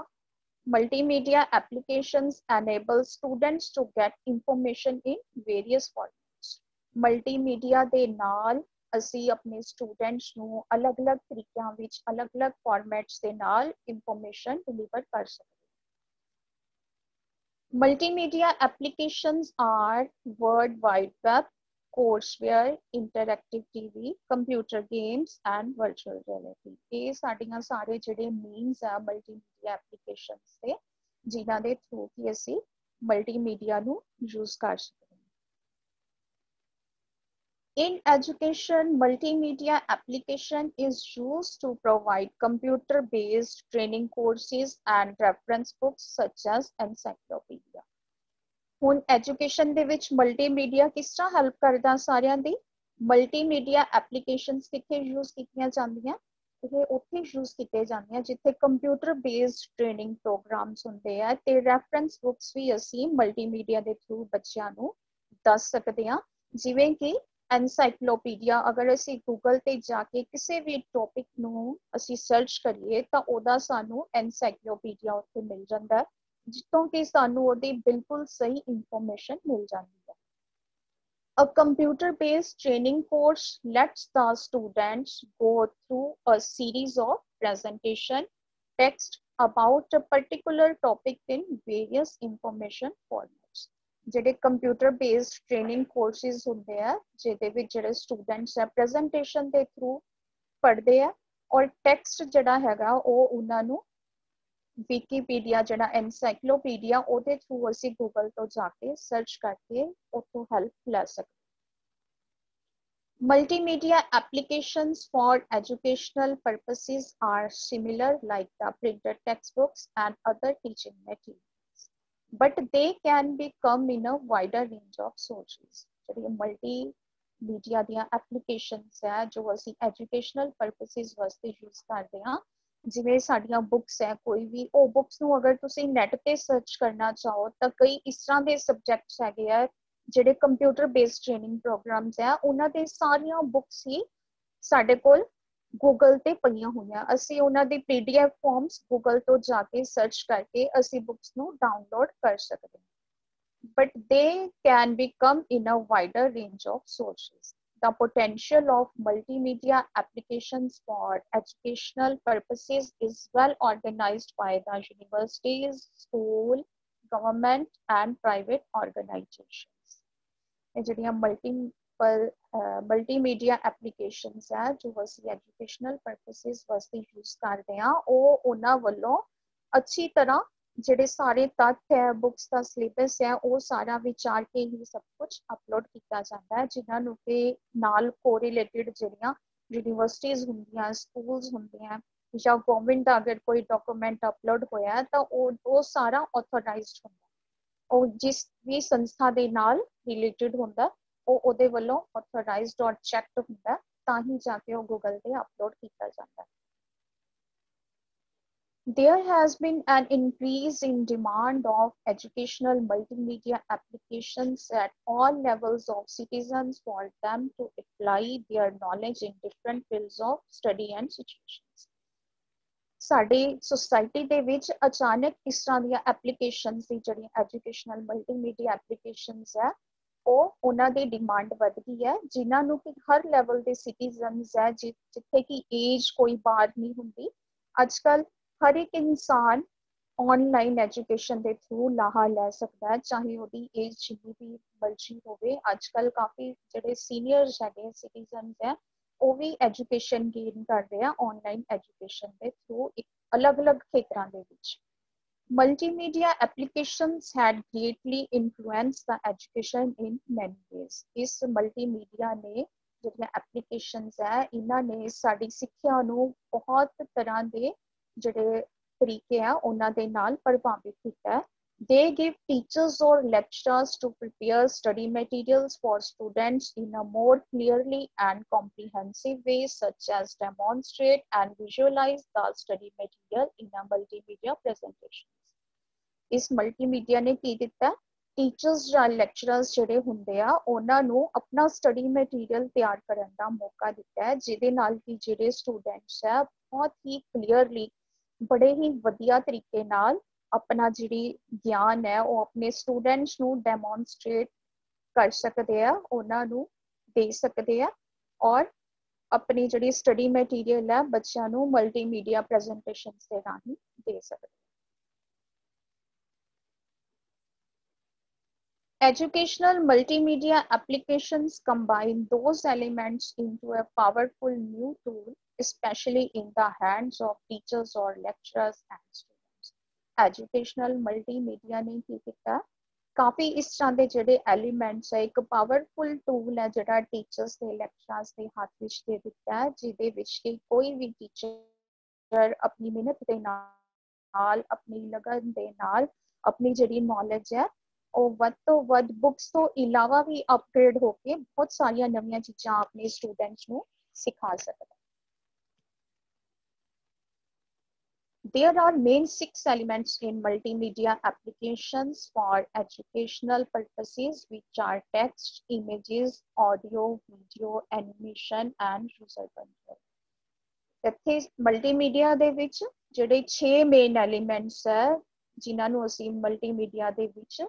multimedia applications enable students to get information in various formats। multimedia ਦੇ ਨਾਲ ਅਸੀਂ ਆਪਣੇ ਸਟੂਡੈਂਟਸ ਨੂੰ ਅਲੱਗ-ਅਲੱਗ ਤਰੀਕਿਆਂ ਵਿੱਚ ਅਲੱਗ-ਅਲੱਗ ਫਾਰਮੈਟਸ ਦੇ ਨਾਲ ਇਨਫੋਰਮੇਸ਼ਨ ਡਿਲੀਵਰ ਕਰ ਸਕਦੇ। Multimedia applications are World Wide Web, courseware, interactive TV, computer games and virtual reality। ਇਹ ਸਾਡੀਆਂ ਸਾਰੇ ਜਿਹੜੇ means ਆ multimedia applications ਦੇ ਜਿਨ੍ਹਾਂ ਦੇ ਥਰੂ ਕਿ ਅਸੀਂ multimedia ਨੂੰ use ਕਰ ਸਕਦੇ। In education, multimedia application is used to provide computer-based training courses and reference books such as encyclopedia। ਹੁਣ ਐਜੂਕੇਸ਼ਨ ਦੇ ਵਿੱਚ ਮਲਟੀਮੀਡੀਆ ਕਿਸ ਤਰ੍ਹਾਂ ਹੈਲਪ ਕਰਦਾ ਸਾਰਿਆਂ ਦੀ? ਮਲਟੀਮੀਡੀਆ ਐਪਲੀਕੇਸ਼ਨਸ ਕਿੱਥੇ ਯੂਜ਼ ਕੀਤੀਆਂ ਜਾਂਦੀਆਂ? ਇਹ ਉੱਥੇ ਯੂਜ਼ ਕੀਤੇ ਜਾਂਦੀਆਂ ਜਿੱਥੇ ਕੰਪਿਊਟਰ ਬੇਸਡ ਟ੍ਰੇਨਿੰਗ ਪ੍ਰੋਗਰਾਮਸ ਹੁੰਦੇ ਆ ਤੇ ਰੈਫਰੈਂਸ ਬੁੱਕਸ ਵੀ ਅਸੀਂ ਮਲਟੀਮੀਡੀਆ ਦੇ ਥਰੂ ਬੱਚਿਆਂ ਨੂੰ ਦੱਸ ਸਕਦੇ ਹਾਂ। ਜਿਵੇਂ ਕਿ ਐਨਸਾਈਕਲੋਪੀਡੀਆ, ਅਗਰ ਅਸੀਂ ਗੂਗਲ ਤੇ ਜਾ ਕੇ ਕਿਸੇ ਵੀ ਟੌਪਿਕ ਨੂੰ ਅਸੀਂ ਸਰਚ ਕਰੀਏ ਤਾਂ ਉਹਦਾ ਸਾਨੂੰ ਐਨਸਾਈਕਲੋਪੀਡੀਆ ਉੱਥੇ ਮਿਲ ਜਾਂਦਾ ਹੈ ਜਿੱਥੋਂ ਕਿ ਸਾਨੂੰ ਉਹਦੀ ਬਿਲਕੁਲ ਸਹੀ ਇਨਫੋਰਮੇਸ਼ਨ ਮਿਲ ਜਾਂਦੀ ਹੈ। A computer-based training course lets the students go through a series of presentation text about a particular topic in various information formats। ਜਿਹੜੇ ਕੰਪਿਊਟਰ ਬੇਸਡ ਟ੍ਰੇਨਿੰਗ ਕੋਰਸਿਸ ਹੁੰਦੇ ਆ ਜਿਹਦੇ ਵਿੱਚ ਜਿਹੜੇ ਸਟੂਡੈਂਟਸ ਆ ਪ੍ਰੈਜੈਂਟੇਸ਼ਨ ਦੇ ਥਰੂ ਪੜ੍ਹਦੇ ਆ ਔਰ ਟੈਕਸਟ ਜਿਹੜਾ ਹੈਗਾ ਉਹ ਉਹਨਾਂ ਨੂੰ ਵਿਕੀਪੀਡੀਆ ਜਿਹੜਾ ਐਨਸਾਈਕਲੋਪੀਡੀਆ ਉਹਦੇ ਥਰੂ ਅਸੀਂ ਗੂਗਲ ਤੋਂ ਜਾ ਕੇ ਸਰਚ ਕਰਕੇ ਉੱਥੋਂ ਹੈਲਪ ਲੈ ਸਕਦੇ। Multimedia applications for educational purposes are similar like the printed textbooks and other teaching materials, but they can be come in a wider range of sources। ਜਿਹੜੀ multimedia ਦੀਆਂ applications ਹੈ ਜੋ ਅਸੀਂ educational purposes ਵਾਸਤੇ use ਕਰਦੇ ਹਾਂ ਜਿਵੇਂ ਸਾਡੀਆਂ ਬੁੱਕਸ ਹੈ ਕੋਈ ਵੀ ਉਹ ਬੁੱਕਸ ਨੂੰ ਅਗਰ ਤੁਸੀਂ ਨੈਟ ਤੇ ਸਰਚ ਕਰਨਾ ਚਾਹੋ ਤਾਂ ਕਈ ਇਸ ਤਰ੍ਹਾਂ ਦੇ ਸਬਜੈਕਟਸ ਹੈਗੇ ਆ ਜਿਹੜੇ ਕੰਪਿਊਟਰ ਬੇਸਡ ਟ੍ਰੇਨਿੰਗ ਪ੍ਰੋਗਰਾਮਸ ਆ ਉਹਨਾਂ ਦੇ ਸਾਰੀਆਂ ਬੁੱਕਸ ਹੀ ਸਾਡੇ ਕੋਲ ਗੂਗਲ ਤੇ ਪਈਆਂ ਹੋਈਆਂ। ਅਸੀਂ ਉਹਨਾਂ ਦੀ PDF ਫਾਰਮਸ ਗੂਗਲ ਤੋਂ ਜਾ ਕੇ ਸਰਚ ਕਰਕੇ ਅਸੀਂ ਬੁੱਕਸ ਨੂੰ ਡਾਊਨਲੋਡ ਕਰ ਸਕਦੇ ਹਾਂ। But they can become in a wider range of sources। The potential of multimedia applications for educational purposes is well organized by the universities, school, government, and private organizations। ਜਿਹੜੀਆਂ multimedia applications ਹੈ ਜੋ ਅਸੀਂ educational purposes ਵਾਸਤੇ use ਕਰਦੇ ਹਾਂ ਉਹ ਉਹਨਾਂ ਵੱਲੋਂ ਅੱਛੀ ਤਰ੍ਹਾਂ ਜਿਹੜੇ ਸਾਰੇ ਤੱਥ ਹੈ ਬੁੱਕਸ ਦਾ ਸਿਲੇਬਸ ਹੈ ਉਹ ਸਾਰਾ ਵਿਚਾਰ ਕੇ ਹੀ ਸਭ ਕੁਝ ਅਪਲੋਡ ਕੀਤਾ ਜਾਂਦਾ ਹੈ ਜਿਨ੍ਹਾਂ ਨੂੰ ਕਿ ਨਾਲ ਕੋਰਿਲੇਟਿਡ ਜਿਹੜੀਆਂ ਯੂਨੀਵਰਸਿਟੀਜ਼ ਹੁੰਦੀਆਂ ਸਕੂਲਸ ਹੁੰਦੀਆਂ ਜਾਂ ਗਵਰਨਮੈਂਟ ਦਾ ਅਗਰ ਕੋਈ ਡਾਕੂਮੈਂਟ ਅਪਲੋਡ ਹੋਇਆ ਤਾਂ ਉਹ ਸਾਰਾ ਆਥੋਰਾਈਜ਼ਡ ਹੁੰਦਾ। ਉਹ ਜਿਸ ਵੀ ਸੰਸਥਾ ਦੇ ਨਾਲ ਰਿਲੇਟਡ ਹੁੰਦਾ ਉਹ ਉਹਦੇ ਵੱਲੋਂ ਆਥੋਰਾਈਜ਼ਡ ਔਰ ਚੈੱਕਡ ਹੁੰਦਾ, ਤਾਂ ਹੀ ਜਾ ਕੇ ਉਹ ਗੂਗਲ ਤੇ ਅਪਲੋਡ ਕੀਤਾ ਜਾਂਦਾ। There has been an increase in demand of educational multimedia applications at all levels of citizens for them to apply their knowledge in different fields of study and situations. ਸਾਡੀ ਸੋਸਾਇਟੀ ਦੇ ਵਿੱਚ ਅਚਾਨਕ ਇਸ ਤਰ੍ਹਾਂ ਦੀਆਂ ਐਪਲੀਕੇਸ਼ਨਸ ਦੀ ਜਿਹੜੀਆਂ ਐਜੂਕੇਸ਼ਨਲ ਮਲਟੀਮੀਡੀਆ ਐਪਲੀਕੇਸ਼ਨਸ ਹੈ ਉਹਨਾਂ ਦੀ ਡਿਮਾਂਡ ਵੱਧ ਗਈ ਹੈ, ਜਿਨ੍ਹਾਂ ਨੂੰ ਕਿ ਹਰ ਲੈਵਲ ਦੇ ਸਿਟੀਜ਼ਨਸ ਹੈ ਜਿੱਥੇ ਕਿ ਏਜ ਕੋਈ ਬਾਰ ਨਹੀਂ ਹੁੰਦੀ। ਅੱਜ ਕੱਲ੍ਹ ਹਰ ਇੱਕ ਇਨਸਾਨ ऑनलाइन एजुकेशन के थ्रू लाहा लै सकता है, चाहे ਉਹਦੀ ਏਜ ਜਿੰਨੀ ਵੀ ਮਰਜ਼ੀ ਹੋਵੇ। ਅੱਜ ਕੱਲ ਕਾਫੀ ਜਿਹੜੇ ਸੀਨੀਅਰਸ ਹੈਗੇ ਸਿਟੀਜ਼ਨਸ ਹੈ ਉਹ ਵੀ ਐਜੂਕੇਸ਼ਨ ਗੇਨ ਕਰ ਰਹੇ ਆ ऑनलाइन एजुकेशन ਦੇ ਥ्रू ਇੱਕ ਅਲੱਗ-ਅਲੱਗ ਖੇਤਰਾਂ ਦੇ ਵਿੱਚ। Multimedia applications had greatly influenced the education in many ways. ਇਸ ਮਲਟੀਮੀਡੀਆ ਨੇ ਜਿਹੜੀਆਂ ਐਪਲੀਕੇਸ਼ਨਸ ਹੈ ਇਹਨਾਂ ਨੇ ਸਾਡੀ ਸਿੱਖਿਆ ਨੂੰ ਬਹੁਤ ਤਰ੍ਹਾਂ ਦੇ ਜਿਹੜੇ ਤਰੀਕੇ ਆ ਉਹਨਾਂ ਦੇ ਨਾਲ ਪ੍ਰਭਾਵਿਤ ਕੀਤਾ ਹੈ। They give teachers or lecturers to prepare study materials for students in a more clearly and comprehensive way, such as demonstrate and visualize the study material in a multimedia presentation. ਇਸ ਮਲਟੀਮੀਡੀਆ ਨੇ ਕੀ ਦਿੱਤਾ, ਟੀਚਰਸ ਜਾਂ ਲੈਕਚਰਰਸ ਜਿਹੜੇ ਹੁੰਦੇ ਆ ਉਹਨਾਂ ਨੂੰ ਆਪਣਾ ਸਟੱਡੀ ਮਟੀਰੀਅਲ ਤਿਆਰ ਕਰਨ ਦਾ ਮੌਕਾ ਦਿੱਤਾ ਹੈ, ਜਿਹਦੇ ਨਾਲ ਕਿ ਜਿਹੜੇ ਸਟੂਡੈਂਟਸ ਹੈ ਬਹੁਤ ਹੀ ਕਲੀਅਰਲੀ ਬੜੇ ਹੀ ਵਧੀਆ ਤਰੀਕੇ ਨਾਲ ਆਪਣਾ ਜਿਹੜੀ ਗਿਆਨ ਹੈ ਉਹ ਆਪਣੇ ਸਟੂਡੈਂਟਸ ਨੂੰ ਡੈਮੋਨਸਟ੍ਰੇਟ ਕਰ ਸਕਦੇ ਆ, ਉਹਨਾਂ ਨੂੰ ਦੇ ਸਕਦੇ ਆ ਔਰ ਆਪਣੀ ਜਿਹੜੀ ਸਟੱਡੀ ਮਟੀਰੀਅਲ ਹੈ ਬੱਚਿਆਂ ਨੂੰ ਮਲਟੀਮੀਡੀਆ ਪ੍ਰੈਜੈਂਟੇਸ਼ਨਸ ਦੇ ਰਾਹੀਂ ਦੇ ਸਕਦੇ। Educational multimedia applications combine those elements into a powerful new tool, especially in the hands of teachers or lecturers and students. Educational multimedia ने की किया काफी इस तरह के जेडे एलिमेंट्स है एक पावरफुल टूल है जेड़ा टीचर्स ते लेक्चरर्स के हाथ विच दे दिता है, जिदे विच कि कोई भी टीचर अपनी मेहनत दे नाल अपनी लगन दे नाल अपनी जेडी नॉलेज है ਉਹ ਵੱਧ ਤੋਂ ਵੱਧ ਬੁੱਕਸ ਤੋਂ ਇਲਾਵਾ ਵੀ ਅਪਗ੍ਰੇਡ ਹੋ ਕੇ ਬਹੁਤ ਸਾਰੀਆਂ ਨਵੀਆਂ ਚੀਜ਼ਾਂ ਆਪਣੇ ਸਟੂਡੈਂਟਸ ਨੂੰ ਸਿਖਾ ਸਕਦਾ। There are main 6 elements in multimedia applications for educational purposes, which are text, images, audio, video, animation and user control. ਇੱਥੇ ਮਲਟੀਮੀਡੀਆ ਦੇ ਵਿੱਚ ਜਿਹੜੇ 6 ਮੇਨ ਐਲੀਮੈਂਟਸ ਹੈ ਜਿਨ੍ਹਾਂ ਨੂੰ ਅਸੀਂ ਮਲਟੀਮੀਡੀਆ ਦੇ ਵਿੱਚ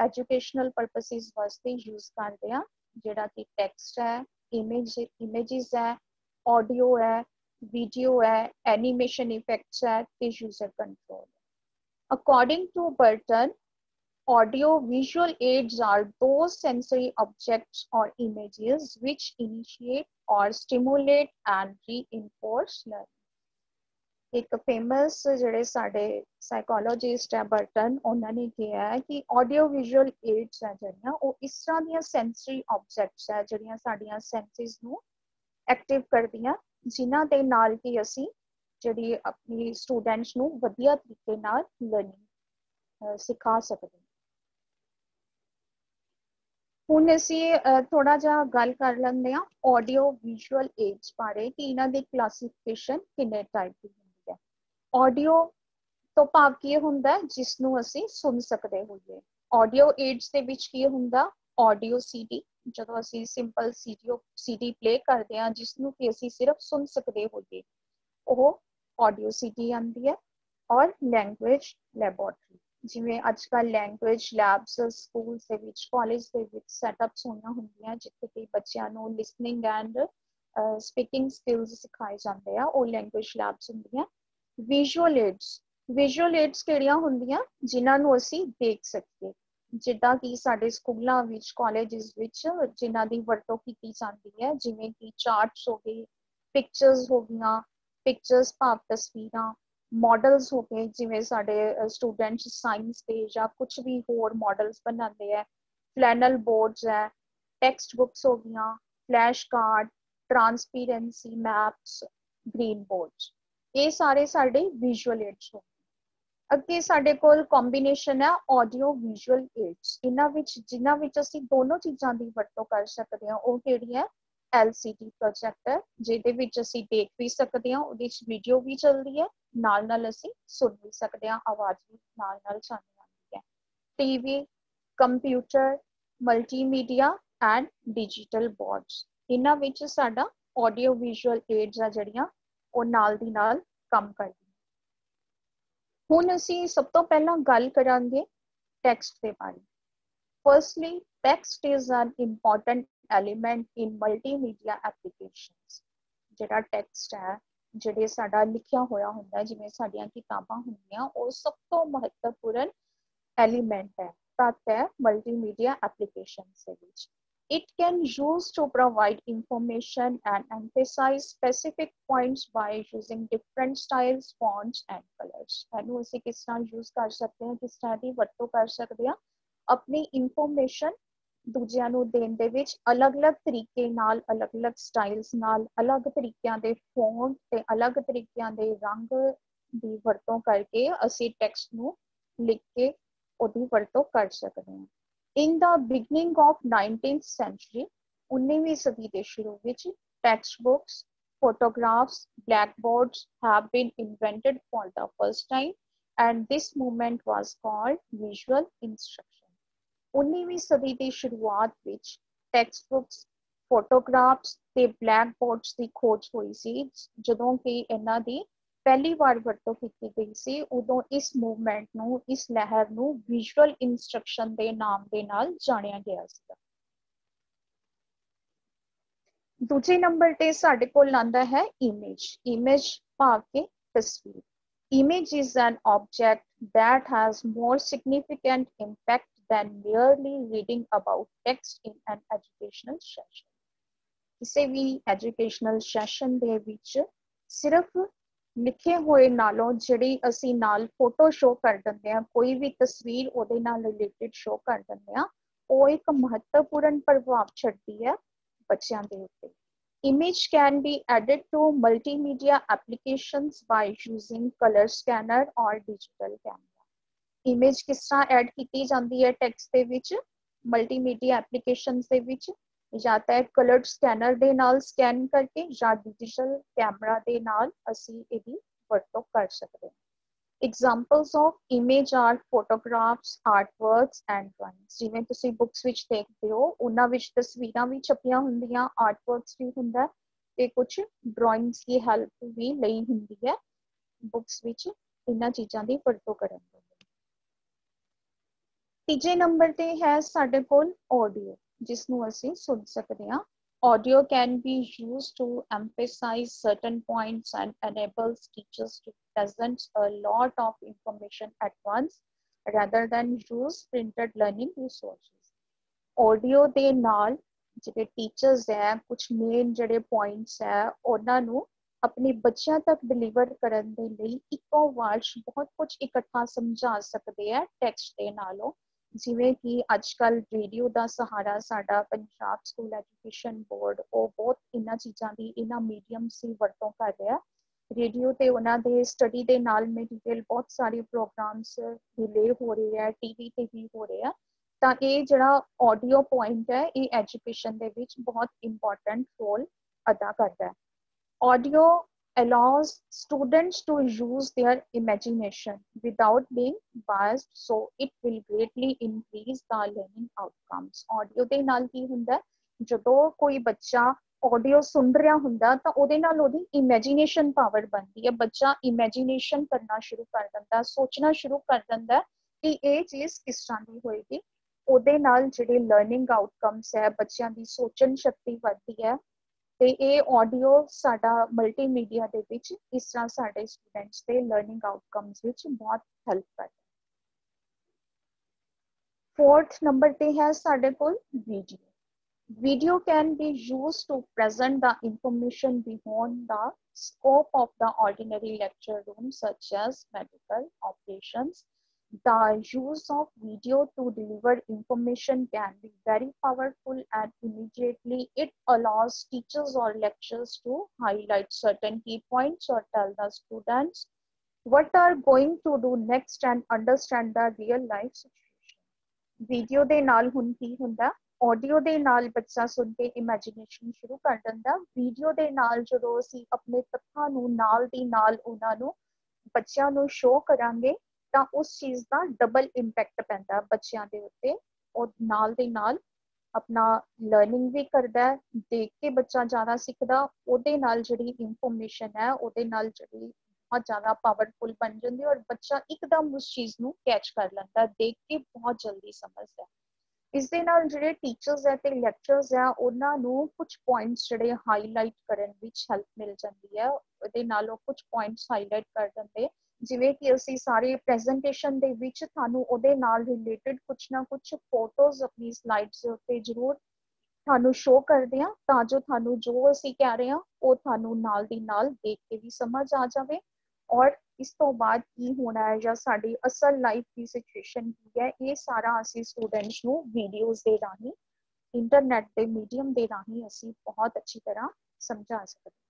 एजुकेशनल पर्पसेस वास्ते यूज करते हैं, जेड़ा कि टेक्स्ट है, इमेजेस है, ऑडियो है, वीडियो है, एनिमेशन इफेक्ट्स है ते user control. According to Burton, audio visual aids are those sensory objects or images which initiate or stimulate and reinforce learning. एक फेमस ਜਿਹੜੇ ਸਾਡੇ ਸਾਈਕੋਲੋਜਿਸਟ ਹੈ ਬਰਟਨ, ਉਹਨਾਂ ਨੇ ਕਿਹਾ ਹੈ ਕਿ ਆਡੀਓ ਵਿਜ਼ੂਅਲ ਏਡਸ ਹੈ ਜਿਹੜੀਆਂ ਉਹ ਇਸ ਤਰ੍ਹਾਂ ਦੀਆਂ ਸੈਂਸਰੀ ਆਬਜੈਕਟਸ ਹੈ ਜਿਹੜੀਆਂ ਸਾਡੀਆਂ ਸੈਂਸਿਸ ਨੂੰ ਐਕਟਿਵ ਕਰਦੀਆਂ, ਜਿਨ੍ਹਾਂ ਦੇ ਨਾਲ ਕਿ ਅਸੀਂ ਜਿਹੜੀ ਆਪਣੀ ਸਟੂਡੈਂਟਸ ਨੂੰ ਵਧੀਆ ਤਰੀਕੇ ਨਾਲ ਲਰਨਿੰਗ ਸਿਖਾ ਸਕਦੇ। ਹੁਣ ਅਸੀਂ ਥੋੜਾ ਜਿਹਾ ਗੱਲ ਕਰ ਲੈਂਦੇ ਹਾਂ ਆਡੀਓ ਵਿਜ਼ੂਅਲ ਏਡਸ ਬਾਰੇ ਕਿ ਇਹਨਾਂ ਦੀ ਕਲਾਸੀਫਿਕੇਸ਼ਨ ਕਿੰਨੇ ਟਾਈਪ ਦੀ। ऑडियो तो भाव की हुंदा जिस नूं असीं सुन सकते होइए। ऑडियो एड्स दे विच की हुंदा ऑडियो सीडी, जदों असीं सिंपल सीडी प्ले करते हैं जिस नूं कि असीं सिर्फ सुन सकते होइए ਉਹ ऑडियो सीडी आंदी है। और लैंग्वेज लैबोरेटरी, जिवें अजकल लैंग्वेज लैब्स स्कूल्स दे विच कॉलेज दे विच सैटअप्स होईयां हुंदियां जिथे कि बच्चियां नूं लिसनिंग एंड स्पीकिंग स्किल्स सिखाए जांदे आ, ਉਹ लैंग्वेज लैब्स हुंदियां। ਵਿਜ਼ੂਅਲ ਏਡਸ ਕਿਹੜੀਆਂ ਹੁੰਦੀਆਂ ਜਿਨ੍ਹਾਂ ਨੂੰ ਅਸੀਂ ਦੇਖ ਸਕੀਏ, ਜਿੱਦਾਂ ਕਿ ਸਾਡੇ ਸਕੂਲਾਂ ਵਿੱਚ ਕਾਲਜਿਸ ਵਿੱਚ ਜਿਨ੍ਹਾਂ ਦੀ ਵਰਤੋਂ ਕੀਤੀ ਜਾਂਦੀ ਹੈ, ਜਿਵੇਂ ਕਿ ਚਾਰਟਸ ਹੋ ਗਏ, ਪਿਕਚਰਸ ਹੋ ਗਈਆਂ, ਪਿਕਚਰਸ ਭਾਵ ਤਸਵੀਰਾਂ, ਮਾਡਲਸ ਹੋ ਗਏ ਜਿਵੇਂ ਸਾਡੇ ਸਟੂਡੈਂਟਸ ਸਾਇੰਸ ਦੇ ਜਾਂ ਕੁਛ ਵੀ ਹੋਰ ਮਾਡਲਸ ਬਣਾਉਂਦੇ ਹੈ, ਫਲੈਨਲ ਬੋਰਡਸ ਹੈ, ਟੈਕਸਟ ਬੁੱਕਸ ਹੋ ਗਈਆਂ, flash card, transparency maps, green boards. ये सारे साडे विजुअल एड्स हो। अगे साडे कोल कॉम्बिनेशन है ऑडियो विजुअल एड्स। इन्हां विच जिन्हां विच असीं दोनों चीज़ां दी वरतों कर सकदे हां ओह किहड़ी है LCD प्रोजैक्टर जिहदे विच असीं देख भी सकदे हां, उहदे विच वीडियो भी चलदी है, नाल नाल असीं सुन भी सकदे हां, आवाज़ भी नाल नाल सानूं आउंदी है। TV, computer, multimedia and digital boards, इन्हां विच साडा ऑडियो विजुअल एड्स आ जिहड़ियां ओह नाल दी नाल काम करदी। हुण असीं सब तो पहलां गल करांगे टैक्सट दे बारे। Firstly, text is an important element in multimedia applications. ਜਿਹੜਾ ਟੈਕਸਟ ਹੈ, ਜਿਹੜੇ ਸਾਡਾ ਲਿਖਿਆ ਹੋਇਆ ਹੁੰਦਾ, ਜਿਵੇਂ ਸਾਡੀਆਂ ਕਿਤਾਬਾਂ ਹੁੰਦੀਆਂ, ਉਹ ਸਭ ਤੋਂ ਮਹੱਤਵਪੂਰਨ ਐਲੀਮੈਂਟ ਹੈ, ਤੱਤ ਹੈ ਮਲਟੀਮੀਡੀਆ ਐਪਲੀਕੇਸ਼ਨਸ ਦੇ ਵਿੱਚ। It can use to provide information and emphasize specific points by using different styles, fonts and colors. ਇਹਨੂੰ ਅਸੀਂ ਕਿਸ ਤਰ੍ਹਾਂ use ਕਰ ਸਕਦੇ ਹਾਂ, ਕਿਸ ਤਰ੍ਹਾਂ ਦੀ ਵਰਤੋਂ ਕਰ ਸਕਦੇ ਹਾਂ अपनी इंफॉर्मेशन दूजियां नूं देण दे विच अलग-अलग तरीके नाल, अलग-अलग स्टाइल्स नाल, अलग तरीकिਆਂ ਦੇ फॉन्ट ते अलग तरीकिਆਂ ਦੇ रंग ਦੀ ਵਰਤੋਂ ਕਰਕੇ ਅਸੀਂ ਟੈਕਸਟ ਨੂੰ ਲਿਖ ਕੇ ਉਹਦੀ ਵਰਤੋਂ ਕਰ ਸਕਦੇ ਹਾਂ। In the beginning of 19th century, 19ਵੀਂ ਸਦੀ ਦੇ ਸ਼ੁਰੂ ਵਿੱਚ text books, photographs, blackboards have been invented for the first time and this movement was called visual instruction. 19ਵੀਂ ਸਦੀ ਦੀ ਸ਼ੁਰੂਆਤ ਵਿੱਚ ਟੈਕਸਟ ਬੁੱਕਸ, ਫੋਟੋਗ੍ਰਾਫਸ ਤੇ ਬਲੈਕ ਬੋਰਡਸ ਦੀ ਖੋਜ ਹੋਈ ਸੀ। ਜਦੋਂ ਕਿ ਇਹਨਾਂ ਦੀ ਪਹਿਲੀ ਵਾਰ ਵਰਤੋਂ ਕੀਤੀ ਗਈ ਸੀ, ਉਦੋਂ ਇਸ ਮੂਵਮੈਂਟ ਨੂੰ, ਇਸ ਲਹਿਰ ਨੂੰ ਵਿਜ਼ੂਅਲ ਇੰਸਟਰਕਸ਼ਨ ਦੇ ਨਾਮ ਦੇ ਨਾਲ ਜਾਣਿਆ ਗਿਆ ਸੀ। ਦੂਜੇ ਨੰਬਰ ਤੇ ਸਾਡੇ ਕੋਲ ਆਉਂਦਾ ਹੈ ਇਮੇਜ। ਇਮੇਜ ਭਾਵ ਕਿ ਤਸਵੀਰ। Image is an object that has more significant impact than merely reading about text in an educational session. ਕਿਸੇ ਵੀ educational session ਦੇ ਵਿੱਚ ਸਿਰਫ ਲਿਖੇ ਹੋਏ ਨਾਲੋਂ ਜਿਹੜੀ ਅਸੀਂ ਨਾਲ ਫੋਟੋ ਸ਼ੋ ਕਰ ਦਿੰਦੇ ਹਾਂ, ਕੋਈ ਵੀ ਤਸਵੀਰ ਉਹਦੇ ਨਾਲ ਰਿਲੇਟਡ ਸ਼ੋ ਕਰ ਦਿੰਦੇ ਹਾਂ, ਉਹ ਇੱਕ ਮਹੱਤਵਪੂਰਨ ਪ੍ਰਭਾਵ ਛੱਡਦੀ ਹੈ ਬੱਚਿਆਂ ਦੇ ਉੱਤੇ। Image can be added to multimedia applications by using color scanner or digital camera. Image किस तरह add की जाती है text ਦੇ ਵਿੱਚ, multimedia applications ਦੇ ਵਿੱਚ, ਜਾਂ ਤਾਂ colored scanner ਦੇ ਨਾਲ scan ਕਰਕੇ ਜਾਂ digital camera ਦੇ ਨਾਲ ਅਸੀਂ ਇਹਦੀ ਵਰਤੋਂ ਕਰ ਸਕਦੇ ਹਾਂ। Examples of image are photographs, artworks and drawings. ਜਿਵੇਂ ਤੁਸੀਂ ਬੁੱਕਸ ਵਿੱਚ ਦੇਖਦੇ ਹੋ, ਉਹਨਾਂ ਵਿੱਚ ਤਸਵੀਰਾਂ ਵੀ ਛਪੀਆਂ ਹੁੰਦੀਆਂ, ਆਰਟਵਰਕਸ ਵੀ ਹੁੰਦਾ ਤੇ ਕੁਝ ਡਰਾਇੰਗਸ ਦੀ ਹੈਲਪ ਵੀ ਲਈ ਹੁੰਦੀ ਹੈ ਬੁੱਕਸ ਵਿੱਚ ਇਹਨਾਂ ਚੀਜ਼ਾਂ ਦੀ ਵਰਤੋਂ ਕਰਨ ਲਈ। ਤੀਜੇ ਨੰਬਰ ਤੇ ਹੈ ਸਾਡੇ ਕੋਲ ਆਡੀਓ, ਜਿਸ ਨੂੰ ਅਸੀਂ ਸੁਣ ਸਕਦੇ ਹਾਂ। Audio can be used to emphasize certain points and enables teachers to present a lot of information at once rather than use printed learning resources. Audio ਦੇ ਨਾਲ ਜਿਹੜੇ teachers ਹੈ, ਕੁਝ main ਜਿਹੜੇ points ਹੈ, ਉਹਨਾਂ ਨੂੰ ਆਪਣੇ ਬੱਚਿਆਂ ਤੱਕ deliver ਕਰਨ ਦੇ ਲਈ ਇੱਕੋ ਵਾਰ ਬਹੁਤ ਕੁਝ ਇਕੱਠਾ ਸਮਝਾ ਸਕਦੇ ਹੈ ਟੈਕਸਟ ਦੇ ਨਾਲੋਂ। ਜਿਵੇਂ ਕਿ ਅੱਜ ਕੱਲ੍ਹ ਰੇਡੀਓ ਦਾ ਸਹਾਰਾ ਸਾਡਾ ਪੰਜਾਬ ਸਕੂਲ ਐਜੂਕੇਸ਼ਨ ਬੋਰਡ, ਉਹ ਬਹੁਤ ਇਹਨਾਂ ਚੀਜ਼ਾਂ ਦੀ, ਇਹਨਾਂ ਮੀਡੀਅਮਸ ਦੀ ਵਰਤੋਂ ਕਰ ਰਿਹਾ। ਰੇਡੀਓ ਤੇ ਉਹਨਾਂ ਦੇ ਸਟੱਡੀ ਦੇ ਨਾਲ ਮਟੀਰੀਅਲ ਬਹੁਤ ਸਾਰੇ ਪ੍ਰੋਗਰਾਮਸ ਰਿਲੇ ਹੋ ਰਹੇ ਹੈ, ਟੀਵੀ ਤੇ ਵੀ ਹੋ ਰਹੇ ਆ। ਤਾਂ ਇਹ ਜਿਹੜਾ ਆਡੀਓ ਪੁਆਇੰਟ ਹੈ, ਇਹ ਐਜੂਕੇਸ਼ਨ ਦੇ ਵਿੱਚ ਬਹੁਤ ਇੰਪੋਰਟੈਂਟ ਰੋਲ ਅਦਾ ਕਰਦਾ ਹੈ। Audio allows students to use their imagination without being biased, so it will greatly increase the learning outcomes. Audio ਦੇ ਨਾਲ ਕੀ ਹੁੰਦਾ, ਜਦੋਂ ਕੋਈ ਬੱਚਾ ਆਡੀਓ ਸੁਣ ਰਿਹਾ ਹੁੰਦਾ ਤਾਂ ਉਹਦੇ ਨਾਲ ਉਹਦੀ ਇਮੇਜਿਨੇਸ਼ਨ ਪਾਵਰ ਬਣਦੀ ਹੈ। ਬੱਚਾ ਇਮੇਜਿਨੇਸ਼ਨ ਕਰਨਾ ਸ਼ੁਰੂ ਕਰ ਦਿੰਦਾ, ਸੋਚਣਾ ਸ਼ੁਰੂ ਕਰ ਦਿੰਦਾ ਕਿ ਇਹ ਚੀਜ਼ ਕਿਸ ਤਰ੍ਹਾਂ ਦੀ ਹੋਏਗੀ। ਉਹਦੇ ਨਾਲ ਜਿਹੜੇ ਲਰਨਿੰਗ ਆਊਟਕਮਸ ਹੈ, ਬੱਚਿਆਂ ਦੀ ਸੋਚਣ ਸ਼ਕਤੀ ਵੱਧਦੀ ਹੈ। ਤੇ ਇਹ ਆਡੀਓ ਸਾਡਾ ਮਲਟੀਮੀਡੀਆ ਦੇ ਵਿੱਚ ਇਸ ਤਰ੍ਹਾਂ ਸਾਡੇ ਸਟੂਡੈਂਟਸ ਦੇ ਲਰਨਿੰਗ ਆਊਟਕਮਸ ਵਿੱਚ ਬਹੁਤ ਹੈਲਪ ਕਰਦਾ। ਫੋਰਥ ਨੰਬਰ ਤੇ ਹੈ ਸਾਡੇ ਕੋਲ video. Video can be used to present the information beyond the scope of the ordinary lecture room, such as medical operations, The use of video to deliver information can be very powerful, and immediately it allows teachers or lecturers to highlight certain key points or tell the students what are going to do next and understand the real life situation. Video ਦੇ ਨਾਲ ਹੁਣ ਕੀ ਹੁੰਦਾ, ਆਡੀਓ ਦੇ ਨਾਲ ਬੱਚਾ ਸੁਣ ਕੇ ਇਮੇਜਿਨੇਸ਼ਨ ਸ਼ੁਰੂ ਕਰ ਦਿੰਦਾ, ਵੀਡੀਓ ਦੇ ਨਾਲ ਜਦੋਂ ਅਸੀਂ ਆਪਣੇ ਤੱਥਾਂ ਨੂੰ ਨਾਲ ਦੀ ਨਾਲ ਉਹਨਾਂ ਨੂੰ ਬੱਚਿਆਂ ਨੂੰ ਸ਼ੋਅ ਕਰਾਂਗੇ ਤਾਂ ਉਸ ਚੀਜ਼ ਦਾ ਡਬਲ ਇੰਪੈਕਟ ਪੈਂਦਾ ਬੱਚਿਆਂ ਦੇ ਉੱਤੇ। ਉਹ ਨਾਲ ਦੇ ਨਾਲ ਆਪਣਾ ਲਰਨਿੰਗ ਵੀ ਕਰਦਾ ਹੈ, ਦੇਖ ਕੇ ਬੱਚਾ ਜ਼ਿਆਦਾ ਸਿੱਖਦਾ, ਉਹਦੇ ਨਾਲ ਜਿਹੜੀ ਇਨਫੋਰਮੇਸ਼ਨ ਹੈ ਉਹਦੇ ਨਾਲ ਜਿਹੜੀ बहुत ज्यादा पावरफुल बन जाती है और बच्चा एकदम उस चीज ਨੂੰ कैच कर ਲੈਂਦਾ, देख के बहुत जल्दी समझदा। ਇਸ ਦੇ ਨਾਲ ਜਿਹੜੇ ਟੀਚਰਸ ਹੈ ਤੇ ਲੈਕਚਰਸ ਹੈ ਉਹਨਾਂ ਨੂੰ ਕੁਝ ਪੁਆਇੰਟਸ ਜਿਹੜੇ ਹਾਈਲਾਈਟ ਕਰਨ ਵਿੱਚ ਹੈਲਪ ਮਿਲ ਜਾਂਦੀ ਹੈ। ਉਹਦੇ ਨਾਲ ਉਹ ਕੁਝ ਪੁਆਇੰਟਸ ਹਾਈਲਾਈਟ ਕਰ ਦਿੰਦੇ, ਜਿਵੇਂ ਕਿ ਅਸੀਂ ਸਾਰੇ ਪ੍ਰੈਜੈਂਟੇਸ਼ਨ ਦੇ ਵਿੱਚ ਤੁਹਾਨੂੰ ਉਹਦੇ ਨਾਲ ਰਿਲੇਟਡ ਕੁਝ ਨਾ ਕੁਝ ਫੋਟੋਜ਼ ਆਪਣੀ ਸਲਾਈਡਸ ਦੇ ਉੱਤੇ ਜ਼ਰੂਰ ਤੁਹਾਨੂੰ ਸ਼ੋਅ ਕਰਦੇ ਹਾਂ, ਤਾਂ ਜੋ ਤੁਹਾਨੂੰ ਜੋ ਅਸੀਂ ਕਹਿ ਰਹੇ ਹਾਂ ਉਹ ਤੁਹਾਨੂੰ ਨਾਲ ਦੀ ਨਾਲ ਦੇਖ ਕੇ ਵੀ ਸਮਝ ਆ ਜਾਵੇ। ਔਰ ਇਸ ਤੋਂ ਬਾਅਦ ਕੀ ਹੋਣਾ ਹੈ ਜਾਂ ਸਾਡੀ ਅਸਲ ਲਾਈਫ ਦੀ ਸਿਚੁਏਸ਼ਨ ਕੀ ਹੈ, ਇਹ ਸਾਰਾ ਅਸੀਂ ਸਟੂਡੈਂਟਸ ਨੂੰ ਵੀਡੀਓਜ਼ ਦੇ ਰਾਹੀਂ, ਇੰਟਰਨੈਟ ਦੇ ਮੀਡੀਅਮ ਦੇ ਰਾਹੀਂ ਅਸੀਂ ਬਹੁਤ ਅੱਛੀ ਤਰ੍ਹਾਂ ਸਮਝਾ ਸਕਦੇ ਹਾਂ।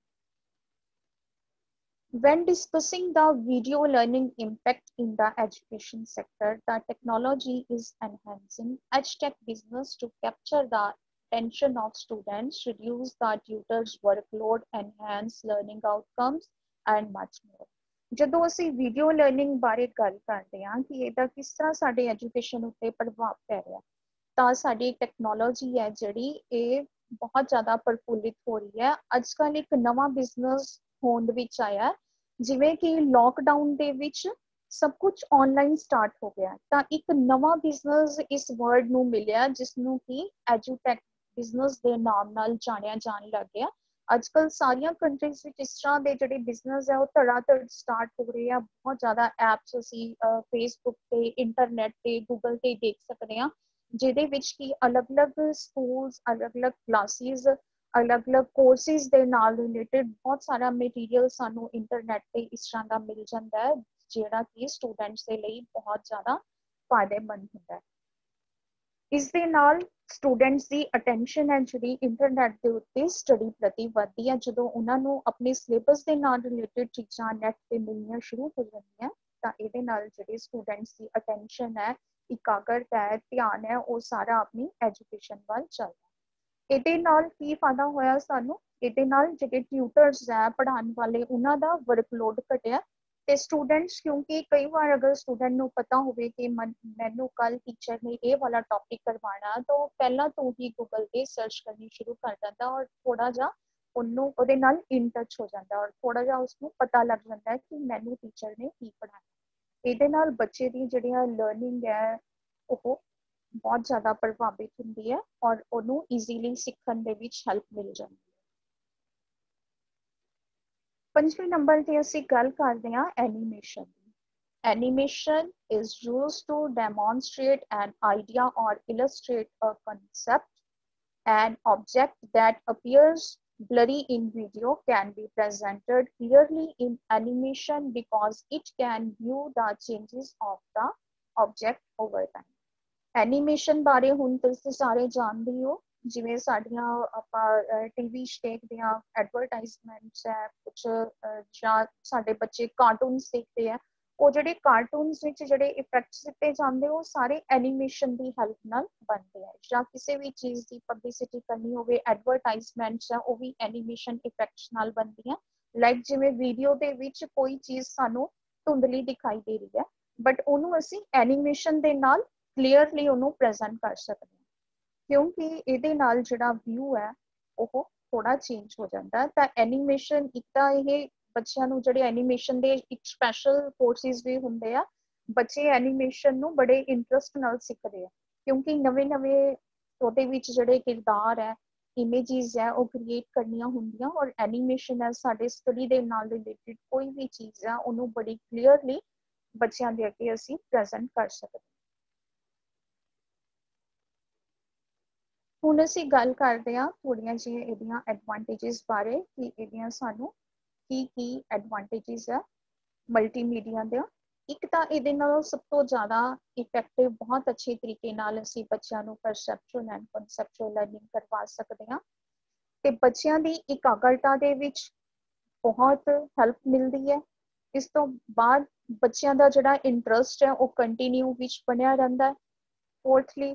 When discussing the video learning impact in the education sector, the technology is enhancing EdTech business to capture the attention of students, reduce the tutor's workload, enhance learning outcomes, and much more. ਜਦੋਂ ਅਸੀਂ ਵੀਡੀਓ ਲਰਨਿੰਗ ਬਾਰੇ ਗੱਲ ਕਰਦੇ ਹਾਂ ਕਿ ਇਹਦਾ ਕਿਸ ਤਰ੍ਹਾਂ ਸਾਡੇ ਐਜੂਕੇਸ਼ਨ ਉੱਤੇ ਪ੍ਰਭਾਵ ਪੈ ਰਿਹਾ, ਤਾਂ ਸਾਡੀ ਟੈਕਨੋਲੋਜੀ ਹੈ ਜਿਹੜੀ ਇਹ ਬਹੁਤ ਜ਼ਿਆਦਾ ਪ੍ਰਫੁੱਲਿਤ ਹੋ ਰਹੀ ਹੈ। ਅੱਜ ਕੱਲ੍ਹ ਇੱਕ ਨਵਾਂ ਬਿਜ਼ਨਸ ਹੋਂਦ ਵਿੱਚ ਆਇਆ, ਜਿਵੇਂ ਕਿ ਲੋਕਡਾਊਨ ਦੇ ਵਿੱਚ ਸਭ ਕੁਝ ਆਨਲਾਈਨ ਸਟਾਰਟ ਹੋ ਗਿਆ, ਤਾਂ ਇੱਕ ਨਵਾਂ ਬਿਜ਼ਨਸ ਇਸ ਵਰਡ ਨੂੰ ਮਿਲਿਆ ਜਿਸ ਨੂੰ ਕਿ ਐਜੂਟੈਕ ਬਿਜ਼ਨਸ ਦੇ ਨਾਮ ਨਾਲ ਜਾਣਿਆ ਜਾਣ ਲੱਗ ਗਿਆ। ਅੱਜ ਕੱਲ੍ਹ ਸਾਰੀਆਂ ਕੰਟਰੀਜ਼ ਵਿੱਚ ਇਸ ਤਰ੍ਹਾਂ ਦੇ ਜਿਹੜੇ ਬਿਜ਼ਨਸ ਹੈ ਉਹ ਧੜਾਧੜ ਸਟਾਰਟ ਹੋ ਰਹੇ ਆ। ਬਹੁਤ ਜ਼ਿਆਦਾ ਐਪਸ ਅਸੀਂ ਫੇਸਬੁੱਕ ਤੇ, ਇੰਟਰਨੈਟ ਤੇ, ਗੂਗਲ ਤੇ ਦੇਖ ਸਕਦੇ ਹਾਂ, ਜਿਹਦੇ ਵਿੱਚ ਕਿ ਅਲੱਗ-ਅਲੱਗ ਸਕੂਲਸ, ਅਲੱਗ-ਅਲੱਗ ਕਲਾਸਿਸ, ਅਲੱਗ-ਅਲੱਗ ਕੋਰਸਿਸ ਦੇ ਨਾਲ ਰਿਲੇਟਡ ਬਹੁਤ ਸਾਰਾ ਮਟੀਰੀਅਲ ਸਾਨੂੰ ਇੰਟਰਨੈਟ ਤੇ ਇਸ ਤਰ੍ਹਾਂ ਦਾ ਮਿਲ ਜਾਂਦਾ ਹੈ, ਜਿਹੜਾ ਕਿ ਸਟੂਡੈਂਟਸ ਦੇ ਲਈ ਬਹੁਤ ਜ਼ਿਆਦਾ ਫਾਇਦੇਮੰਦ ਹੁੰਦਾ ਹੈ। ਇਸ ਦੇ ਨਾਲ ਸਟੂਡੈਂਟਸ ਦੀ ਅਟੈਂਸ਼ਨ ਹੈ ਜਿਹੜੀ ਇੰਟਰਨੈਟ ਦੇ ਉੱਤੇ ਸਟੱਡੀ ਪ੍ਰਤੀ ਵੱਧਦੀ ਹੈ। ਜਦੋਂ ਉਹਨਾਂ ਨੂੰ ਆਪਣੇ ਸਿਲੇਬਸ ਦੇ ਨਾਲ ਰਿਲੇਟਡ ਚੀਜ਼ਾਂ ਨੈਟ ਤੇ ਮਿਲਣੀਆਂ ਸ਼ੁਰੂ ਹੋ ਜਾਂਦੀਆਂ, ਤਾਂ ਇਹਦੇ ਨਾਲ ਜਿਹੜੇ ਸਟੂਡੈਂਟਸ ਦੀ ਅਟੈਂਸ਼ਨ ਹੈ, ਇਕਾਗਰਤਾ ਹੈ, ਧਿਆਨ ਹੈ, ਉਹ ਸਾਰਾ ਆਪਣੀ ਐਜੂਕੇਸ਼ਨ ਵੱਲ ਚੱਲਦਾ। ਇਹਦੇ ਨਾਲ ਕੀ ਫਾਇਦਾ ਹੋਇਆ ਸਾਨੂੰ, ਇਹਦੇ ਨਾਲ ਜਿਹੜੇ ਟਿਊਟਰਸ ਹੈ ਪੜ੍ਹਾਉਣ ਵਾਲੇ, ਉਹਨਾਂ ਦਾ ਵਰਕਲੋਡ ਘਟਿਆ ਤੇ ਸਟੂਡੈਂਟਸ, ਕਿਉਂਕਿ ਕਈ ਵਾਰ ਅਗਰ ਸਟੂਡੈਂਟ ਨੂੰ ਪਤਾ ਹੋਵੇ ਕਿ ਮੈਨੂੰ ਕੱਲ ਟੀਚਰ ਨੇ ਇਹ ਵਾਲਾ ਟੌਪਿਕ ਕਰਵਾਉਣਾ, ਤਾਂ ਉਹ ਪਹਿਲਾਂ ਤੋਂ ਹੀ ਗੂਗਲ ਤੇ ਸਰਚ ਕਰਨੀ ਸ਼ੁਰੂ ਕਰ ਦਿੰਦਾ ਔਰ ਥੋੜਾ ਜਿਹਾ ਉਹਨੂੰ ਉਹਦੇ ਨਾਲ ਇਨ ਟੱਚ ਹੋ ਜਾਂਦਾ ਔਰ ਥੋੜਾ ਜਿਹਾ ਉਸਨੂੰ ਪਤਾ ਲੱਗ ਜਾਂਦਾ ਹੈ ਕਿ ਮੈਨੂੰ ਟੀਚਰ ਨੇ ਕੀ ਪੜ੍ਹਾਇਆ। ਇਹਦੇ ਨਾਲ ਬੱਚੇ ਦੀ ਜਿਹੜੀ ਲਰਨਿੰਗ ਹੈ ਉਹ ਬਹੁਤ ਜ਼ਿਆਦਾ ਪ੍ਰਭਾਵਿਤ ਹੁੰਦੀ ਹੈ ਔਰ ਉਹਨੂੰ ਈਜ਼ੀਲੀ ਸਿੱਖਣ ਦੇ ਵਿੱਚ ਹੈਲਪ ਮਿਲ ਜਾਂਦੀ ਹੈ। ਪੰਜਵੇਂ ਨੰਬਰ ਤੇ ਅਸੀਂ ਗੱਲ ਕਰਦੇ ਹਾਂ animation the. Animation is used to demonstrate an idea or illustrate a concept. An object that appears blurry in video can be presented clearly in animation because it can view the changes of the object over time. Animation ਬਾਰੇ ਹੁਣ ਤੁਸੀਂ ਸਾਰੇ ਜਾਣਦੇ ਹੋ, ਜਿਵੇਂ ਸਾਡੀਆਂ ਆਪਾਂ ਟੀਵੀ 'ਚ ਦੇਖਦੇ ਹਾਂ ਐਡਵਰਟਾਈਜ਼ਮੈਂਟਸ ਹੈ, ਕੁਛ ਜਾਂ ਸਾਡੇ ਬੱਚੇ ਕਾਰਟੂਨਸ ਦੇਖਦੇ ਆ, ਉਹ ਜਿਹੜੇ ਕਾਰਟੂਨਸ ਵਿੱਚ ਜਿਹੜੇ ਇਫੈਕਟਸ ਦਿੱਤੇ ਜਾਂਦੇ ਉਹ ਸਾਰੇ ਐਨੀਮੇਸ਼ਨ ਦੀ ਹੈਲਪ ਨਾਲ ਬਣਦੇ ਆ। ਜਾਂ ਕਿਸੇ ਵੀ ਚੀਜ਼ ਦੀ ਪਬਲਿਸਿਟੀ ਕਰਨੀ ਹੋਵੇ, ਐਡਵਰਟਾਈਜ਼ਮੈਂਟਸ ਆ, ਉਹ ਵੀ ਐਨੀਮੇਸ਼ਨ ਇਫੈਕਟਸ ਨਾਲ ਬਣਦੀਆਂ। ਲਾਈਕ ਜਿਵੇਂ ਵੀਡੀਓ ਦੇ ਵਿੱਚ ਕੋਈ ਚੀਜ਼ ਸਾਨੂੰ ਧੁੰਦਲੀ ਦਿਖਾਈ ਦੇ ਰਹੀ ਹੈ, ਬਟ ਉਹਨੂੰ ਅਸੀਂ ਐਨੀਮੇਸ਼ਨ ਦੇ ਨਾਲ ਕਲੀਅਰਲੀ ਉਹਨੂੰ ਪ੍ਰੈਜ਼ੈਂਟ ਕਰ ਸਕਦੇ ਹਾਂ, ਕਿਉਂਕਿ ਇਹਦੇ ਨਾਲ ਜਿਹੜਾ ਵਿਊ ਹੈ ਉਹ ਥੋੜਾ ਚੇਂਜ ਹੋ ਜਾਂਦਾ। ਤਾਂ ਐਨੀਮੇਸ਼ਨ ਇੱਕ ਤਾਂ ਇਹ ਬੱਚਿਆਂ ਨੂੰ ਜਿਹੜੇ ਐਨੀਮੇਸ਼ਨ ਦੇ ਇੱਕ ਸਪੈਸ਼ਲ ਕੋਰਸਿਸ ਵੀ ਹੁੰਦੇ ਆ, ਬੱਚੇ ਐਨੀਮੇਸ਼ਨ ਨੂੰ ਬੜੇ ਇੰਟਰਸਟ ਨਾਲ ਸਿੱਖਦੇ ਆ, ਕਿਉਂਕਿ ਨਵੇਂ-ਨਵੇਂ ਉਹਦੇ ਵਿੱਚ ਜਿਹੜੇ ਕਿਰਦਾਰ ਹੈ, ਇਮੇਜਿਸ ਹੈ, ਉਹ ਕ੍ਰੀਏਟ ਕਰਨੀਆਂ ਹੁੰਦੀਆਂ ਔਰ ਐਨੀਮੇਸ਼ਨ ਹੈ ਸਾਡੇ ਸਟੱਡੀ ਦੇ ਨਾਲ ਰਿਲੇਟਡ ਕੋਈ ਵੀ ਚੀਜ਼ ਹੈ ਉਹਨੂੰ ਬੜੀ ਕਲੀਅਰਲੀ ਬੱਚਿਆਂ ਦੇ ਅੱਗੇ ਅਸੀਂ ਪ੍ਰੈਜ਼ੈਂਟ ਕਰ ਸਕਦੇ ਹਾਂ। ਹੁਣ ਅਸੀਂ ਗੱਲ ਕਰਦੇ ਹਾਂ ਥੋੜੀਆਂ ਜਿਹੀਆਂ ਇਹਦੀਆਂ ਐਡਵਾਂਟੇਜਸ ਬਾਰੇ ਕਿ ਇਹਦੀਆਂ ਸਾਨੂੰ ਕੀ ਐਡਵਾਂਟੇਜਸ ਆ ਮਲਟੀਮੀਡੀਆ ਦੇ। ਇੱਕ ਤਾਂ ਇਹਦੇ ਨਾਲ ਸਭ ਤੋਂ ਜ਼ਿਆਦਾ ਇਫੈਕਟਿਵ ਬਹੁਤ ਅੱਛੇ ਤਰੀਕੇ ਨਾਲ ਅਸੀਂ ਬੱਚਿਆਂ ਨੂੰ ਪਰਸੈਪਚੁਅਲ ਐਂਡ ਕਨਸੈਪਚੁਅਲ ਲਰਨਿੰਗ ਕਰਵਾ ਸਕਦੇ ਹਾਂ ਤੇ ਬੱਚਿਆਂ ਦੀ ਇਕਾਗਰਤਾ ਦੇ ਵਿੱਚ ਬਹੁਤ ਹੈਲਪ ਮਿਲਦੀ ਹੈ। ਇਸ ਤੋਂ ਬਾਅਦ ਬੱਚਿਆਂ ਦਾ ਜਿਹੜਾ ਇੰਟਰਸਟ ਹੈ ਉਹ ਕੰਟੀਨਿਊ ਵਿੱਚ ਬਣਿਆ ਰਹਿੰਦਾ ਹੈ। ਫੋਰਥਲੀ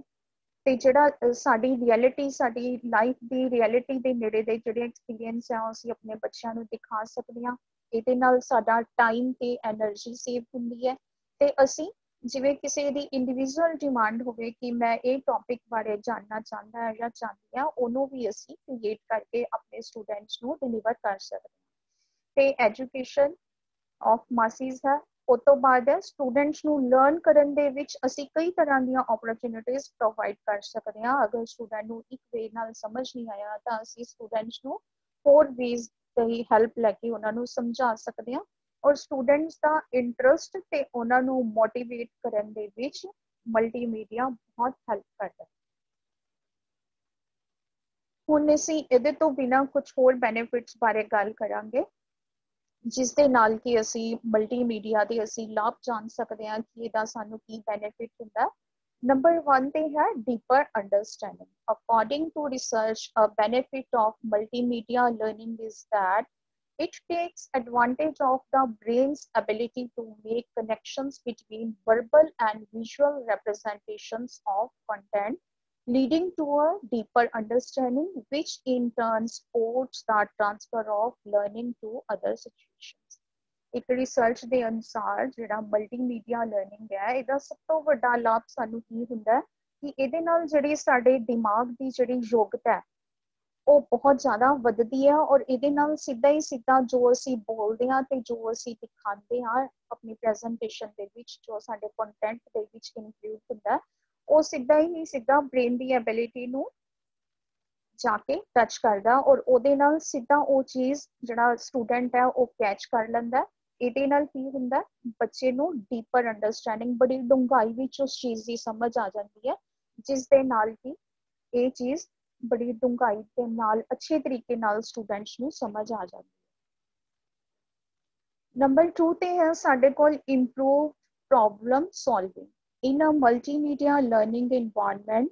ਤੇ ਜਿਹੜਾ ਸਾਡੀ ਰਿਐਲਿਟੀ, ਸਾਡੀ ਲਾਈਫ ਦੀ ਰਿਐਲਿਟੀ ਦੇ ਨੇੜੇ ਦੇ ਜਿਹੜੇ ਐਕਸਪੀਰੀਅੰਸ ਆ ਉਹ ਅਸੀਂ ਆਪਣੇ ਬੱਚਿਆਂ ਨੂੰ ਦਿਖਾ ਸਕਦੇ ਹਾਂ। ਇਹਦੇ ਨਾਲ ਸਾਡਾ ਟਾਈਮ ਤੇ ਐਨਰਜੀ ਸੇਵ ਹੁੰਦੀ ਹੈ ਤੇ ਅਸੀਂ ਜਿਵੇਂ ਕਿਸੇ ਦੀ ਇੰਡੀਵਿਜੂਅਲ ਡਿਮਾਂਡ ਹੋਵੇ ਕਿ ਮੈਂ ਇਹ ਟੌਪਿਕ ਬਾਰੇ ਜਾਣਨਾ ਚਾਹੁੰਦਾ ਹਾਂ ਜਾਂ ਚਾਹੁੰਦੀ ਹਾਂ, ਉਹਨੂੰ ਵੀ ਅਸੀਂ ਕ੍ਰੀਏਟ ਕਰਕੇ ਆਪਣੇ ਸਟੂਡੈਂਟਸ ਨੂੰ ਡਿਲੀਵਰ ਕਰ ਸਕਦੇ ਹਾਂ। ਤੇ ਐਜੂਕੇਸ਼ਨ ਆਫ ਮਾਸਿਸ ਹੈ। ਉਸ ਤੋਂ ਬਾਅਦ ਹੈ ਸਟੂਡੈਂਟਸ ਨੂੰ ਲਰਨ ਕਰਨ ਦੇ ਵਿੱਚ ਅਸੀਂ ਕਈ ਤਰ੍ਹਾਂ ਦੀਆਂ ਓਪਰਚੁਨਿਟੀਜ਼ ਪ੍ਰੋਵਾਈਡ ਕਰ ਸਕਦੇ ਹਾਂ। ਅਗਰ ਸਟੂਡੈਂਟ ਨੂੰ ਇੱਕ ਵੇ ਨਾਲ ਸਮਝ ਨਹੀਂ ਆਇਆ ਤਾਂ ਅਸੀਂ ਸਟੂਡੈਂਟਸ ਨੂੰ 4 ਵੇਜ਼ ਦੀ ਹੈਲਪ ਲੈ ਕੇ ਉਹਨਾਂ ਨੂੰ ਸਮਝਾ ਸਕਦੇ ਹਾਂ ਔਰ ਸਟੂਡੈਂਟਸ ਦਾ ਇੰਟਰਸਟ ਤੇ ਉਹਨਾਂ ਨੂੰ ਮੋਟੀਵੇਟ ਕਰਨ ਦੇ ਵਿੱਚ ਮਲਟੀਮੀਡੀਆ ਬਹੁਤ ਹੈਲਪ ਕਰਦਾ ਹੈ। ਹੁਣ ਅਸੀਂ ਇਹਦੇ ਤੋਂ ਬਿਨਾਂ ਕੁਝ ਹੋਰ ਬੈਨੀਫਿਟਸ ਬਾਰੇ ਗੱਲ ਕਰਾਂਗੇ ਜਿਸ ਦੇ ਨਾਲ ਕਿ ਅਸੀਂ ਮਲਟੀਮੀਡੀਆ ਦੇ ਅਸੀਂ ਲਾਭ ਜਾਣ ਸਕਦੇ ਹਾਂ ਕਿ ਇਹਦਾ ਸਾਨੂੰ ਕੀ ਬੈਨੀਫਿਟ ਹੁੰਦਾ। Number 1 ਤੇ ਹੈ deeper understanding. According to research, a benefit of multimedia learning is that it takes advantage of the brain's ability to make connections between verbal and visual representations of content, leading to a deeper understanding, which in turn supports the transfer of learning to other situations. ਇੱਕ ਰਿਸਰਚ ਦੇ ਅਨੁਸਾਰ ਜਿਹੜਾ ਮਲਟੀਮੀਡੀਆ ਲਰਨਿੰਗ ਹੈ ਇਹਦਾ ਸਭ ਤੋਂ ਵੱਡਾ ਲਾਭ ਸਾਨੂੰ ਕੀ ਹੁੰਦਾ ਕਿ ਇਹਦੇ ਨਾਲ ਜਿਹੜੀ ਸਾਡੇ ਦਿਮਾਗ ਦੀ ਜਿਹੜੀ ਯੋਗਤਾ ਹੈ ਉਹ ਬਹੁਤ ਜ਼ਿਆਦਾ ਵੱਧਦੀ ਹੈ ਔਰ ਇਹਦੇ ਨਾਲ ਸਿੱਧਾ ਹੀ ਸਿੱਧਾ ਜੋ ਅਸੀਂ ਬੋਲਦੇ ਹਾਂ ਤੇ ਜੋ ਅਸੀਂ ਦਿਖਾਉਂਦੇ ਹਾਂ ਆਪਣੀ ਪ੍ਰੈਜੈਂਟੇਸ਼ਨ ਦੇ ਵਿੱਚ ਜੋ ਸਾਡੇ ਕੰਟੈਂਟ ਦੇ ਵਿੱਚ ਇਨਕਲੂਡ ਹੁੰਦਾ ਉਹ ਸਿੱਧਾ ਹੀ ਸਿੱਧਾ ਬ੍ਰੇਨ ਦੀ ਐਬਿਲਿਟੀ ਨੂੰ ਜਾ ਕੇ ਟੱਚ ਕਰਦਾ ਔਰ ਉਹਦੇ ਨਾਲ ਸਿੱਧਾ ਉਹ ਚੀਜ਼ ਜਿਹੜਾ ਸਟੂਡੈਂਟ ਹੈ ਉਹ ਕੈਚ ਕਰ ਲੈਂਦਾ। ਇਹਦੇ ਨਾਲ ਕੀ ਹੁੰਦਾ ਬੱਚੇ ਨੂੰ ਡੀਪਰ ਅੰਡਰਸਟੈਂਡਿੰਗ, ਬੜੀ ਡੂੰਘਾਈ ਵਿੱਚ ਉਸ ਚੀਜ਼ ਦੀ ਸਮਝ ਆ ਜਾਂਦੀ ਹੈ ਜਿਸ ਦੇ ਨਾਲ ਕਿ ਇਹ ਚੀਜ਼ ਬੜੀ ਡੂੰਘਾਈ ਦੇ ਨਾਲ ਅੱਛੇ ਤਰੀਕੇ ਨਾਲ ਸਟੂਡੈਂਟਸ ਨੂੰ ਸਮਝ ਆ ਜਾਂਦੀ ਹੈ। ਨੰਬਰ 2 ਤੇ ਹੈ ਸਾਡੇ ਕੋਲ improve problem solving in a multimedia learning environment.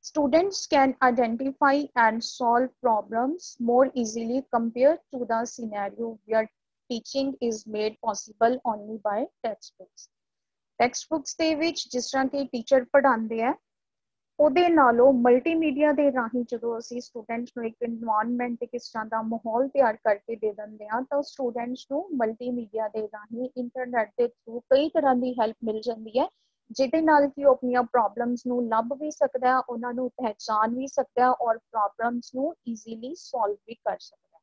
Students can identify and solve problems more easily compared to the scenario where teaching is made possible only by textbooks. Textbooks ਦੇ ਵਿੱਚ ਜਿਸ ਤਰ੍ਹਾਂ ਕਿ ਟੀਚਰ ਪੜ੍ਹਾਉਂਦੇ ਆ ਉਹਦੇ ਨਾਲੋਂ ਮਲਟੀਮੀਡੀਆ ਦੇ ਰਾਹੀਂ ਜਦੋਂ ਅਸੀਂ ਸਟੂਡੈਂਟਸ ਨੂੰ ਇੱਕ ਇਨਵਾਇਰਨਮੈਂਟ ਤੇ ਕਿਸ ਤਰ੍ਹਾਂ ਦਾ ਮਾਹੌਲ ਤਿਆਰ ਕਰਕੇ ਦੇ ਦਿੰਦੇ ਆ ਤਾਂ ਸਟੂਡੈਂਟਸ ਨੂੰ ਮਲਟੀਮੀਡੀਆ ਦੇ ਰਾਹੀਂ ਇੰਟਰਨੈਟ ਦੇ ਥਰੂ ਕਈ ਤਰ੍ਹਾਂ ਦੀ ਹੈਲਪ ਮਿਲ ਜਾਂਦੀ ਹੈ ਜਿਹਦੇ ਨਾਲ ਕਿ ਉਹ ਆਪਣੀਆਂ ਪ੍ਰੋਬਲਮਸ ਨੂੰ ਲੱਭ ਵੀ ਸਕਦਾ, ਉਹਨਾਂ ਨੂੰ ਪਹਿਚਾਨ ਵੀ ਸਕਦਾ ਔਰ ਪ੍ਰੋਬਲਮਸ ਨੂੰ ਈਜ਼ੀਲੀ ਸੋਲਵ ਵੀ ਕਰ ਸਕਦਾ।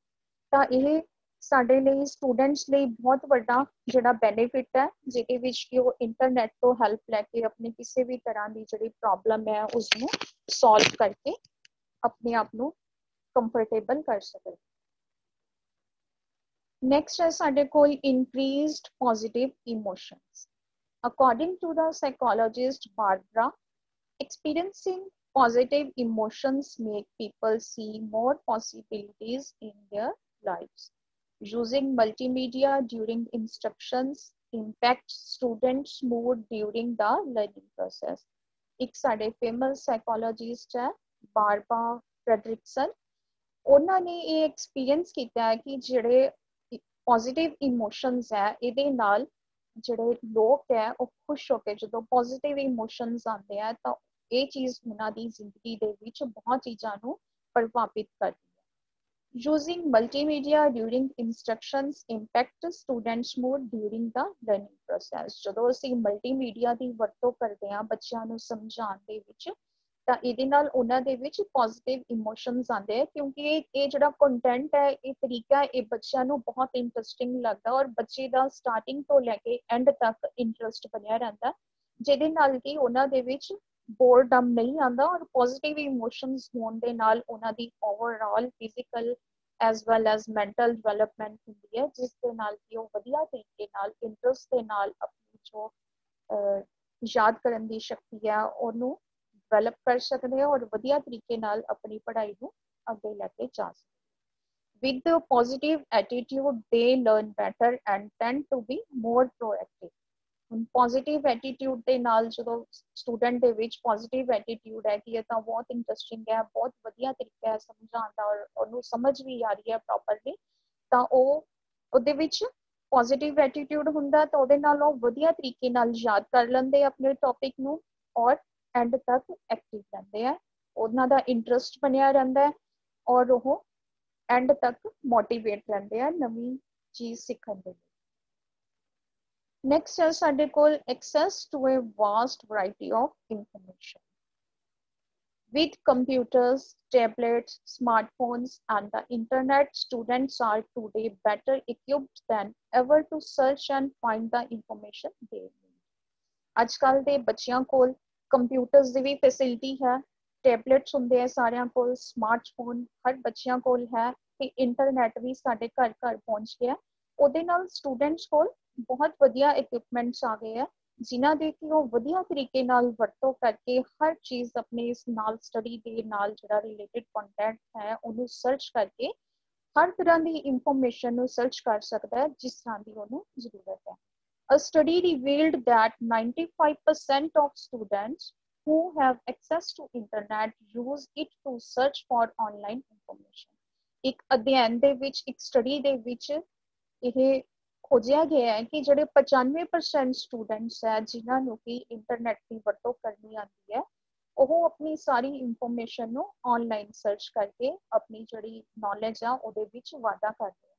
ਤਾਂ ਇਹ ਸਾਡੇ ਲਈ ਸਟੂਡੈਂਟਸ ਲਈ ਬਹੁਤ ਵੱਡਾ ਜਿਹੜਾ ਬੈਨੀਫਿਟ ਹੈ ਜਿਹਦੇ ਵਿੱਚ ਕਿ ਉਹ ਇੰਟਰਨੈਟ ਤੋਂ ਹੈਲਪ ਲੈ ਕੇ ਆਪਣੀ ਕਿਸੇ ਵੀ ਤਰ੍ਹਾਂ ਦੀ ਜਿਹੜੀ ਪ੍ਰੋਬਲਮ ਹੈ ਉਸਨੂੰ ਸੋਲਵ ਕਰਕੇ ਆਪਣੇ ਆਪ ਨੂੰ ਕੰਫਰਟੇਬਲ ਕਰ ਸਕਦੇ। ਨੈਕਸਟ ਹੈ ਸਾਡੇ ਕੋਲ increased positive emotions. According to the psychologist Barbara, experiencing positive emotions make people see more possibilities in their lives. Using multimedia during instructions impacts students' mood during the learning process. ਇੱਕ ਸਾਡੇ famous psychologist ਹੈ ਬਾਰਬਾ ਫ੍ਰੈਡਰਿਕਸਨ, ਉਹਨਾਂ ਨੇ ਇਹ ਐਕਸਪੀਰੀਅੰਸ ਕੀਤਾ ਹੈ ਕਿ ਜਿਹੜੇ ਪੋਜ਼ਿਟਿਵ ਇਮੋਸ਼ਨਸ ਹੈ ਇਹਦੇ ਨਾਲ ਜਿਹੜੇ ਲੋਕ ਹੈ ਉਹ ਖੁਸ਼ ਹੋ ਕੇ ਜਦੋਂ ਪੋਜ਼ਿਟਿਵ ਇਮੋਸ਼ਨਸ ਆਉਂਦੇ ਆ ਤਾਂ ਇਹ ਚੀਜ਼ ਉਹਨਾਂ ਦੀ ਜ਼ਿੰਦਗੀ ਦੇ ਵਿੱਚ ਬਹੁਤ ਚੀਜ਼ਾਂ ਨੂੰ ਪ੍ਰਭਾਵਿਤ ਕਰਦੀ ਹੈ। Using multimedia during instructions impact students' mood during the learning process. ਜਦੋਂ ਅਸੀਂ ਮਲਟੀਮੀਡੀਆ ਦੀ ਵਰਤੋਂ ਕਰਦੇ ਹਾਂ ਬੱਚਿਆਂ ਨੂੰ ਸਮਝਾਉਣ ਦੇ ਵਿੱਚ ਤਾਂ ਇਹਦੇ ਨਾਲ ਉਹਨਾਂ ਦੇ ਵਿੱਚ ਪੋਜ਼ਿਟਿਵ ਇਮੋਸ਼ਨਸ ਆਉਂਦੇ ਆ ਕਿਉਂਕਿ ਇਹ ਜਿਹੜਾ ਕੰਟੈਂਟ ਹੈ ਇਹ ਤਰੀਕਾ ਇਹ ਬੱਚਿਆਂ ਨੂੰ ਬਹੁਤ ਇੰਟਰਸਟਿੰਗ ਲੱਗਦਾ ਔਰ ਬੱਚੇ ਦਾ ਸਟਾਰਟਿੰਗ ਤੋਂ ਲੈ ਕੇ ਐਂਡ ਤੱਕ ਇੰਟਰਸਟ ਬਣਿਆ ਰਹਿੰਦਾ ਜਿਹਦੇ ਨਾਲ ਕਿ ਉਹਨਾਂ ਦੇ ਵਿੱਚ ਬੋਰਡਮ ਨਹੀਂ ਆਉਂਦਾ ਔਰ ਪੋਜ਼ਿਟਿਵ ਇਮੋਸ਼ਨਸ ਹੋਣ ਦੇ ਨਾਲ ਉਹਨਾਂ ਦੀ overall physical as well as mental development ਹੁੰਦੀ ਹੈ ਜਿਸ ਦੇ ਨਾਲ ਕਿ ਉਹ ਵਧੀਆ ਤਰੀਕੇ ਨਾਲ ਇੰਟਰਸਟ ਦੇ ਨਾਲ ਆਪਣੀ ਜੋ ਯਾਦ ਕਰਨ ਦੀ ਸ਼ਕਤੀ ਹੈ ਉਹਨੂੰ ਡਿਵੈਲਪ ਕਰ ਸਕਦੇ ਆ ਔਰ ਵਧੀਆ ਤਰੀਕੇ ਨਾਲ ਆਪਣੀ ਪੜ੍ਹਾਈ ਨੂੰ ਅੱਗੇ ਲੈ ਕੇ ਜਾ ਸਕਦੇ। With the positive attitude, they learn better and tend to be more proactive. ਹੁਣ ਪੋਜ਼ਿਟਿਵ ਐਟੀਟਿਊਡ ਦੇ ਨਾਲ ਜਦੋਂ ਸਟੂਡੈਂਟ ਦੇ ਵਿੱਚ ਪੋਜ਼ਿਟਿਵ ਐਟੀਟਿਊਡ ਹੈ ਕਿ ਇਹ ਤਾਂ ਬਹੁਤ ਇੰਟਰਸਟਿੰਗ ਹੈ, ਬਹੁਤ ਵਧੀਆ ਤਰੀਕਾ ਹੈ ਸਮਝਾਉਣ ਦਾ ਔਰ ਉਹਨੂੰ ਸਮਝ ਵੀ ਆ ਰਹੀ ਹੈ ਪ੍ਰੋਪਰਲੀ, ਤਾਂ ਉਹ ਉਹਦੇ ਵਿੱਚ ਪੋਜ਼ਿਟਿਵ ਐਟੀਟਿਊਡ ਹੁੰਦਾ ਤਾਂ ਉਹਦੇ ਨਾਲ ਉਹ ਵਧੀਆ ਤਰੀਕੇ ਨਾਲ ਯਾਦ ਕਰ ਲੈਂਦੇ ਆਪਣੇ ਟੌਪਿਕ ਨੂੰ ਔਰ ਐਂਡ ਤੱਕ ਐਕਟਿਵ ਰਹਿੰਦੇ ਆ, ਉਹਨਾਂ ਦਾ ਇੰਟਰਸਟ ਬਣਿਆ ਰਹਿੰਦਾ ਹੈ ਔਰ ਉਹ ਐਂਡ ਤੱਕ ਮੋਟੀਵੇਟ ਰਹਿੰਦੇ ਆ ਨਵੀਂ ਚੀਜ਼ ਸਿੱਖਣ ਦੇ ਲਈ। Next is ਸਾਡੇ ਕੋਲ access to a vast variety of information. With computers, tablets, smartphones, and the internet, students are today better equipped than ever to search and find the information they need. ਅੱਜਕੱਲ ਦੇ ਬੱਚਿਆਂ ਕੋਲ ਕੰਪਿਊਟਰਸ ਦੀ ਵੀ ਫੈਸਿਲਿਟੀ ਹੈ, ਟੈਬਲੇਟਸ ਹੁੰਦੇ ਆ ਸਾਰਿਆਂ ਕੋਲ, ਸਮਾਰਟਫੋਨ ਹਰ ਬੱਚਿਆਂ ਕੋਲ ਹੈ ਤੇ ਇੰਟਰਨੈਟ ਵੀ ਸਾਡੇ ਘਰ ਘਰ ਪਹੁੰਚ ਗਿਆ। ਉਹਦੇ ਨਾਲ ਸਟੂਡੈਂਟਸ ਕੋਲ ਬਹੁਤ ਵਧੀਆ ਇਕਵਿਪਮੈਂਟਸ ਆ ਗਏ ਆ ਜਿਨ੍ਹਾਂ ਦੇ ਕਿ ਉਹ ਵਧੀਆ ਤਰੀਕੇ ਨਾਲ ਵਰਤੋਂ ਕਰਕੇ ਹਰ ਚੀਜ਼ ਆਪਣੇ ਇਸ ਨਾਲ ਸਟੱਡੀ ਦੇ ਨਾਲ ਜਿਹੜਾ ਰਿਲੇਟਡ ਕੰਟੈਂਟ ਹੈ ਉਹਨੂੰ ਸਰਚ ਕਰਕੇ ਹਰ ਤਰ੍ਹਾਂ ਦੀ ਇਨਫੋਰਮੇਸ਼ਨ ਨੂੰ ਸਰਚ ਕਰ ਸਕਦਾ ਹੈ ਜਿਸ ਤਰ੍ਹਾਂ ਦੀ ਉਹਨੂੰ ਜ਼ਰੂਰਤ ਹੈ। A study revealed that 95% of students who have access to internet use it to search for online information. ਇੱਕ ਅਧਿਐਨ ਦੇ ਵਿੱਚ, ਇੱਕ ਸਟੱਡੀ ਦੇ ਵਿੱਚ ਇਹ ਖੋਜਿਆ ਗਿਆ ਹੈ ਕਿ ਜਿਹੜੇ 95% ਸਟੂਡੈਂਟਸ ਹੈ ਜਿਨ੍ਹਾਂ ਨੂੰ ਕਿ ਇੰਟਰਨੈਟ ਦੀ ਵਰਤੋਂ ਕਰਨੀ ਆਉਂਦੀ ਹੈ ਉਹ ਆਪਣੀ ਸਾਰੀ ਇਨਫੋਰਮੇਸ਼ਨ ਨੂੰ ਆਨਲਾਈਨ ਸਰਚ ਕਰਕੇ ਆਪਣੀ ਜਿਹੜੀ ਨੌਲੇਜ ਆ ਉਹਦੇ ਵਿੱਚ ਵਾਧਾ ਕਰਦੇ ਆ।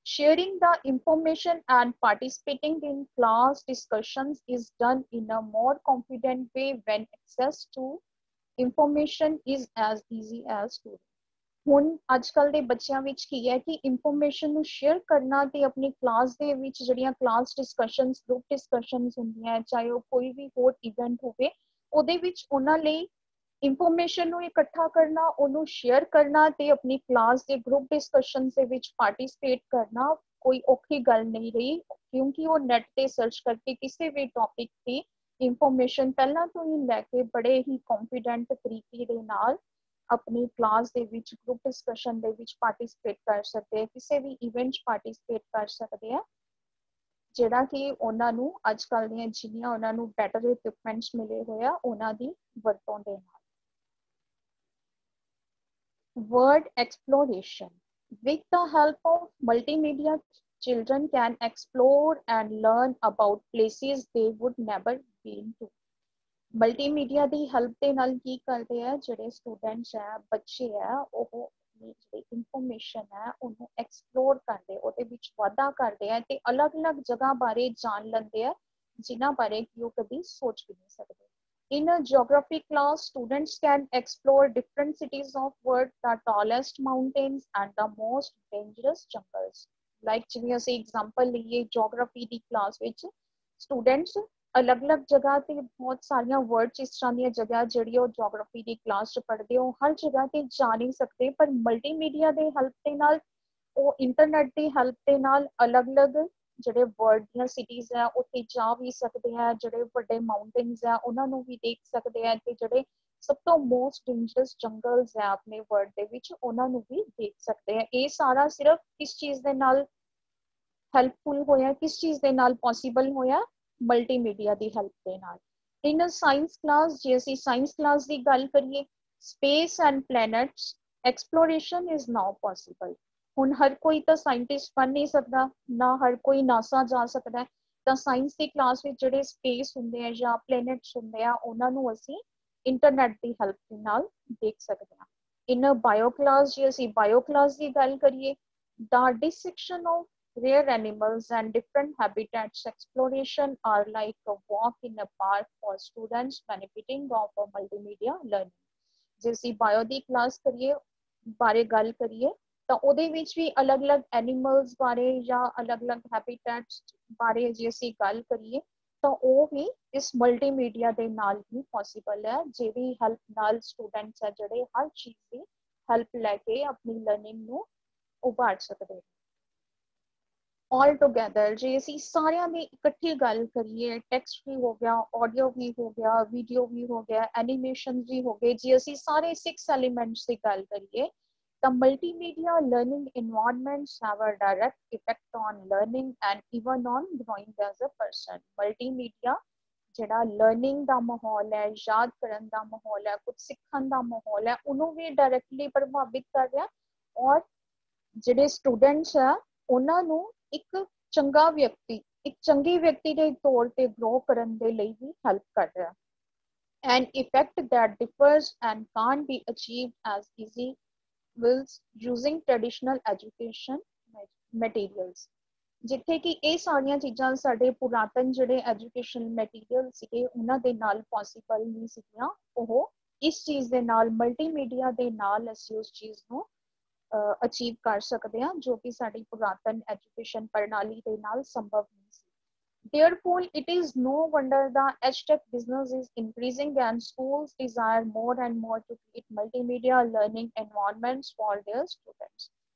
Sharing the information and participating in class discussions is done in a more confident way when access to information is as easy as today. ਹੁਣ ਅੱਜਕੱਲ ਦੇ ਬੱਚਿਆਂ ਵਿੱਚ ਕੀ ਹੈ ਕਿ ਇਨਫੋਰਮੇਸ਼ਨ ਨੂੰ ਸ਼ੇਅਰ ਕਰਨਾ ਤੇ ਆਪਣੀ ਕਲਾਸ ਦੇ ਵਿੱਚ ਜਿਹੜੀਆਂ ਕਲਾਸ ਡਿਸਕਸ਼ਨਸ, ਗਰੁੱਪ ਡਿਸਕਸ਼ਨਸ ਹੁੰਦੀਆਂ ਚਾਹੇ ਉਹ ਕੋਈ ਵੀ ਹੋਰ ਇਵੈਂਟ ਹੋਵੇ ਉਹਦੇ ਵਿੱਚ ਉਹਨਾਂ ਲਈ ਇਨਫੋਰਮੇਸ਼ਨ ਨੂੰ ਇਕੱਠਾ ਕਰਨਾ, ਉਹਨੂੰ ਸ਼ੇਅਰ ਕਰਨਾ ਤੇ ਆਪਣੀ ਕਲਾਸ ਦੇ ਗਰੁੱਪ ਡਿਸਕਸ਼ਨਸ ਦੇ ਵਿੱਚ ਪਾਰਟਿਸਿਪੇਟ ਕਰਨਾ ਕੋਈ ਔਖੀ ਗੱਲ ਨਹੀਂ ਰਹੀ ਕਿਉਂਕਿ ਉਹ ਨੈਟ ਤੇ ਸਰਚ ਕਰਕੇ ਕਿਸੇ ਵੀ ਟੌਪਿਕ ਦੀ ਇਨਫੋਰਮੇਸ਼ਨ ਪਹਿਲਾਂ ਤੋਂ ਹੀ ਲੈ ਕੇ ਬੜੇ ਹੀ ਕੌਨਫੀਡੈਂਟ ਤਰੀਕੇ ਦੇ ਨਾਲ ਆਪਣੀ ਕਲਾਸ ਦੇ ਵਿੱਚ ਗਰੁੱਪ ਡਿਸਕਸ਼ਨ ਦੇ ਵਿੱਚ ਪਾਰਟਿਸਿਪੇਟ ਕਰ ਸਕਦੇ ਆ, ਕਿਸੇ ਵੀ ਇਵੈਂਟ 'ਚ ਪਾਰਟਿਸਿਪੇਟ ਕਰ ਸਕਦੇ ਆ ਜਿਹੜਾ ਕਿ ਉਹਨਾਂ ਨੂੰ ਅੱਜਕੱਲ ਦੀਆਂ ਜਿੰਨੀਆਂ ਉਹਨਾਂ ਨੂੰ ਬੈਟਰ ਇਕਵਿਪਮੈਂਟਸ ਮਿਲੇ ਹੋਏ ਆ ਉਹਨਾਂ ਦੀ ਵਰਤੋਂ ਦੇ ਨਾਲ। Word exploration. With the help of multimedia, children can explore and learn about places they would never been to. Multimedia the help ਦੇ ਨਾਲ ਕੀ ਕਰਦੇ ਆ ਜਿਹੜੇ ਸਟੂਡੈਂਟਸ ਹੈ, ਬੱਚੇ ਹੈ, ਉਹ ਜਿਹੜੀ ਇਨਫੋਰਮੇਸ਼ਨ ਹੈ ਉਹਨੂੰ ਐਕਸਪਲੋਰ ਕਰਦੇ, ਉਹਦੇ ਵਿੱਚ ਵਾਧਾ ਕਰਦੇ ਆ ਤੇ ਅਲੱਗ-ਅਲੱਗ ਜਗ੍ਹਾ ਬਾਰੇ ਜਾਣ ਲੈਂਦੇ ਆ ਜਿਨ੍ਹਾਂ ਬਾਰੇ ਕਿ ਉਹ ਕਦੀ ਸੋਚ ਵੀ ਨਹੀਂ ਸਕਦੇ। In a geography class, students can explore different cities of world, the tallest mountains and the most dangerous jungles. Like ਜਿਵੇਂ ਅਸੀਂ example ਲਈਏ geography ਦੀ class ਵਿੱਚ students ਅਲੱਗ-ਅਲੱਗ ਜਗ੍ਹਾ ਤੇ ਬਹੁਤ ਸਾਰੀਆਂ ਵਰਡਸ ਇਸ ਤਰ੍ਹਾਂ ਦੀਆਂ ਜਗ੍ਹਾ ਜਿਹੜੀ ਉਹ geography ਦੀ class 'ਚ ਪੜ੍ਹਦੇ ਹੋ ਹਰ ਜਗ੍ਹਾ ਤੇ ਜਾ ਨਹੀਂ ਸਕਦੇ ਪਰ ਮਲਟੀਮੀਡੀਆ ਦੇ ਹੈਲਪ ਦੇ ਨਾਲ ਉਹ ਇੰਟਰਨੈਟ ਦੀ ਹੈਲਪ ਦੇ ਨਾਲ ਅਲੱਗ-ਅਲੱਗ ਜਿਹੜੇ ਵਰਲਡ ਦੀਆਂ ਸਿਟੀਜ਼ ਆ ਉੱਥੇ ਜਾ ਵੀ ਸਕਦੇ ਆ, ਜਿਹੜੇ ਵੱਡੇ ਮਾਊਂਟੇਨਸ ਆ ਉਹਨਾਂ ਨੂੰ ਵੀ ਦੇਖ ਸਕਦੇ ਆ ਤੇ ਜਿਹੜੇ ਸਭ ਤੋਂ ਮੋਸਟ ਡੇਂਜਰਸ ਜੰਗਲਸ ਆ ਆਪਣੇ ਵਰਲਡ ਦੇ ਵਿੱਚ ਉਹਨਾਂ ਨੂੰ ਵੀ ਦੇਖ ਸਕਦੇ ਆ। ਇਹ ਸਾਰਾ ਸਿਰਫ ਕਿਸ ਚੀਜ਼ ਦੇ ਨਾਲ ਹੈਲਪਫੁਲ ਹੋਇਆ, ਕਿਸ ਚੀਜ਼ ਦੇ ਨਾਲ ਪੋਸੀਬਲ ਹੋਇਆ, ਮਲਟੀਮੀਡੀਆ ਦੀ ਹੈਲਪ ਦੇ ਨਾਲ। ਇਨ ਅ ਸਾਇੰਸ ਕਲਾਸ, ਜੇ ਅਸੀਂ ਸਾਇੰਸ ਕਲਾਸ ਦੀ ਗੱਲ ਕਰੀਏ, space and planets exploration is now possible. ਹੁਣ ਹਰ ਕੋਈ ਤਾਂ ਸਾਇੰਟਿਸਟ ਬਣ ਨਹੀਂ ਸਕਦਾ, ਨਾ ਹਰ ਕੋਈ ਨਾਸਾ ਜਾ ਸਕਦਾ, ਤਾਂ ਸਾਇੰਸ ਦੀ ਕਲਾਸ ਵਿੱਚ ਜਿਹੜੇ ਸਪੇਸ ਹੁੰਦੇ ਆ ਜਾਂ ਪਲੈਨਟਸ ਹੁੰਦੇ ਆ ਉਹਨਾਂ ਨੂੰ ਅਸੀਂ ਇੰਟਰਨੈਟ ਦੀ ਹੈਲਪ ਦੇ ਨਾਲ ਦੇਖ ਸਕਦੇ ਹਾਂ। ਇਨ ਬਾਇਓ ਕਲਾਸ, ਜੇ ਅਸੀਂ ਬਾਇਓ ਕਲਾਸ ਦੀ ਗੱਲ ਕਰੀਏ, the dissection of rare animals and different habitats exploration are like a walk in a park for students benefiting of a multimedia learning. ਜੇ ਅਸੀਂ ਬਾਇਓ ਦੀ ਕਲਾਸ ਕਰੀਏ ਬਾਰੇ ਗੱਲ ਕਰੀਏ ਤਾਂ ਉਹਦੇ ਵਿੱਚ ਵੀ ਅਲੱਗ-ਅਲੱਗ ਐਨੀਮਲਸ ਬਾਰੇ ਜਾਂ ਅਲੱਗ-ਅਲੱਗ ਹੈਬਿਟੈਟਸ ਬਾਰੇ ਜੇ ਅਸੀਂ ਗੱਲ ਕਰੀਏ ਤਾਂ ਉਹ ਵੀ ਇਸ ਮਲਟੀਮੀਡੀਆ ਦੇ ਨਾਲ ਹੀ ਪੋਸੀਬਲ ਹੈ ਜਿਹਦੀ ਹੈਲਪ ਨਾਲ ਸਟੂਡੈਂਟਸ ਹੈ ਜਿਹੜੇ ਹਰ ਚੀਜ਼ ਦੀ ਹੈਲਪ ਲੈ ਕੇ ਆਪਣੀ ਲਰਨਿੰਗ ਨੂੰ ਉਭਾਰ ਸਕਦੇ। ਆਲ ਟੂਗੈਦਰ ਜੇ ਅਸੀਂ ਸਾਰਿਆਂ ਦੀ ਇਕੱਠੀ ਗੱਲ ਕਰੀਏ, ਟੈਕਸਟ ਵੀ ਹੋ ਗਿਆ, ਆਡੀਓ ਵੀ ਹੋ ਗਿਆ, ਵੀਡੀਓ ਵੀ ਹੋ ਗਿਆ, ਐਨੀਮੇਸ਼ਨ ਵੀ ਹੋ ਗਏ, ਜੇ ਅਸੀਂ ਸਾਰੇ 6 ਐਲੀਮੈਂਟਸ ਦੀ ਗੱਲ ਕਰੀਏ The multimedia learning environments have a direct effect on learning and even on growing as a person. Multimedia ਜਿਹੜਾ ਲਰਨਿੰਗ ਦਾ ਮਾਹੌਲ ਹੈ, ਯਾਦ ਕਰਨ ਦਾ ਮਾਹੌਲ ਹੈ, ਕੁਝ ਸਿੱਖਣ ਦਾ ਮਾਹੌਲ ਹੈ, ਉਹਨੂੰ ਵੀ ਡਾਇਰੈਕਟਲੀ ਪ੍ਰਭਾਵਿਤ ਕਰ ਰਿਹਾ ਔਰ ਜਿਹੜੇ ਸਟੂਡੈਂਟਸ ਆ ਉਹਨਾਂ ਨੂੰ ਇੱਕ ਚੰਗਾ ਵਿਅਕਤੀ, ਇੱਕ ਚੰਗੀ ਵਿਅਕਤੀ ਦੇ ਤੌਰ ਤੇ ਗਰੋ ਕਰਨ ਦੇ ਲਈ ਵੀ ਹੈਲਪ ਕਰ ਰਿਹਾ। An effect that differs and can't be achieved as easy with using traditional education materials. ਜਿੱਥੇ ਕਿ ਇਹ ਸਾਰੀਆਂ ਚੀਜ਼ਾਂ ਸਾਡੇ ਪੁਰਾਤਨ ਜਿਹੜੇ ਐਜੂਕੇਸ਼ਨ ਮਟੀਰੀਅਲ ਸੀਗੇ ਉਹਨਾਂ ਦੇ ਨਾਲ ਪੋਸੀਬਲ ਨਹੀਂ ਸੀਗੀਆਂ, ਉਹ ਇਸ ਚੀਜ਼ ਦੇ ਨਾਲ ਮਲਟੀਮੀਡੀਆ ਦੇ ਨਾਲ ਅਸੀਂ ਉਸ ਚੀਜ਼ ਨੂੰ ਅਚੀਵ ਕਰ ਸਕਦੇ ਹਾਂ ਜੋ ਕਿ ਸਾਡੀ ਪੁਰਾਤਨ ਐਜੂਕੇਸ਼ਨ ਪ੍ਰਣਾਲੀ ਦੇ ਨਾਲ ਸੰਭਵ ਨਹੀਂ ਸੀ। Therefore, it is no wonder the EdTech business is increasing and schools desire more and more to create multimedia learning environments for their students.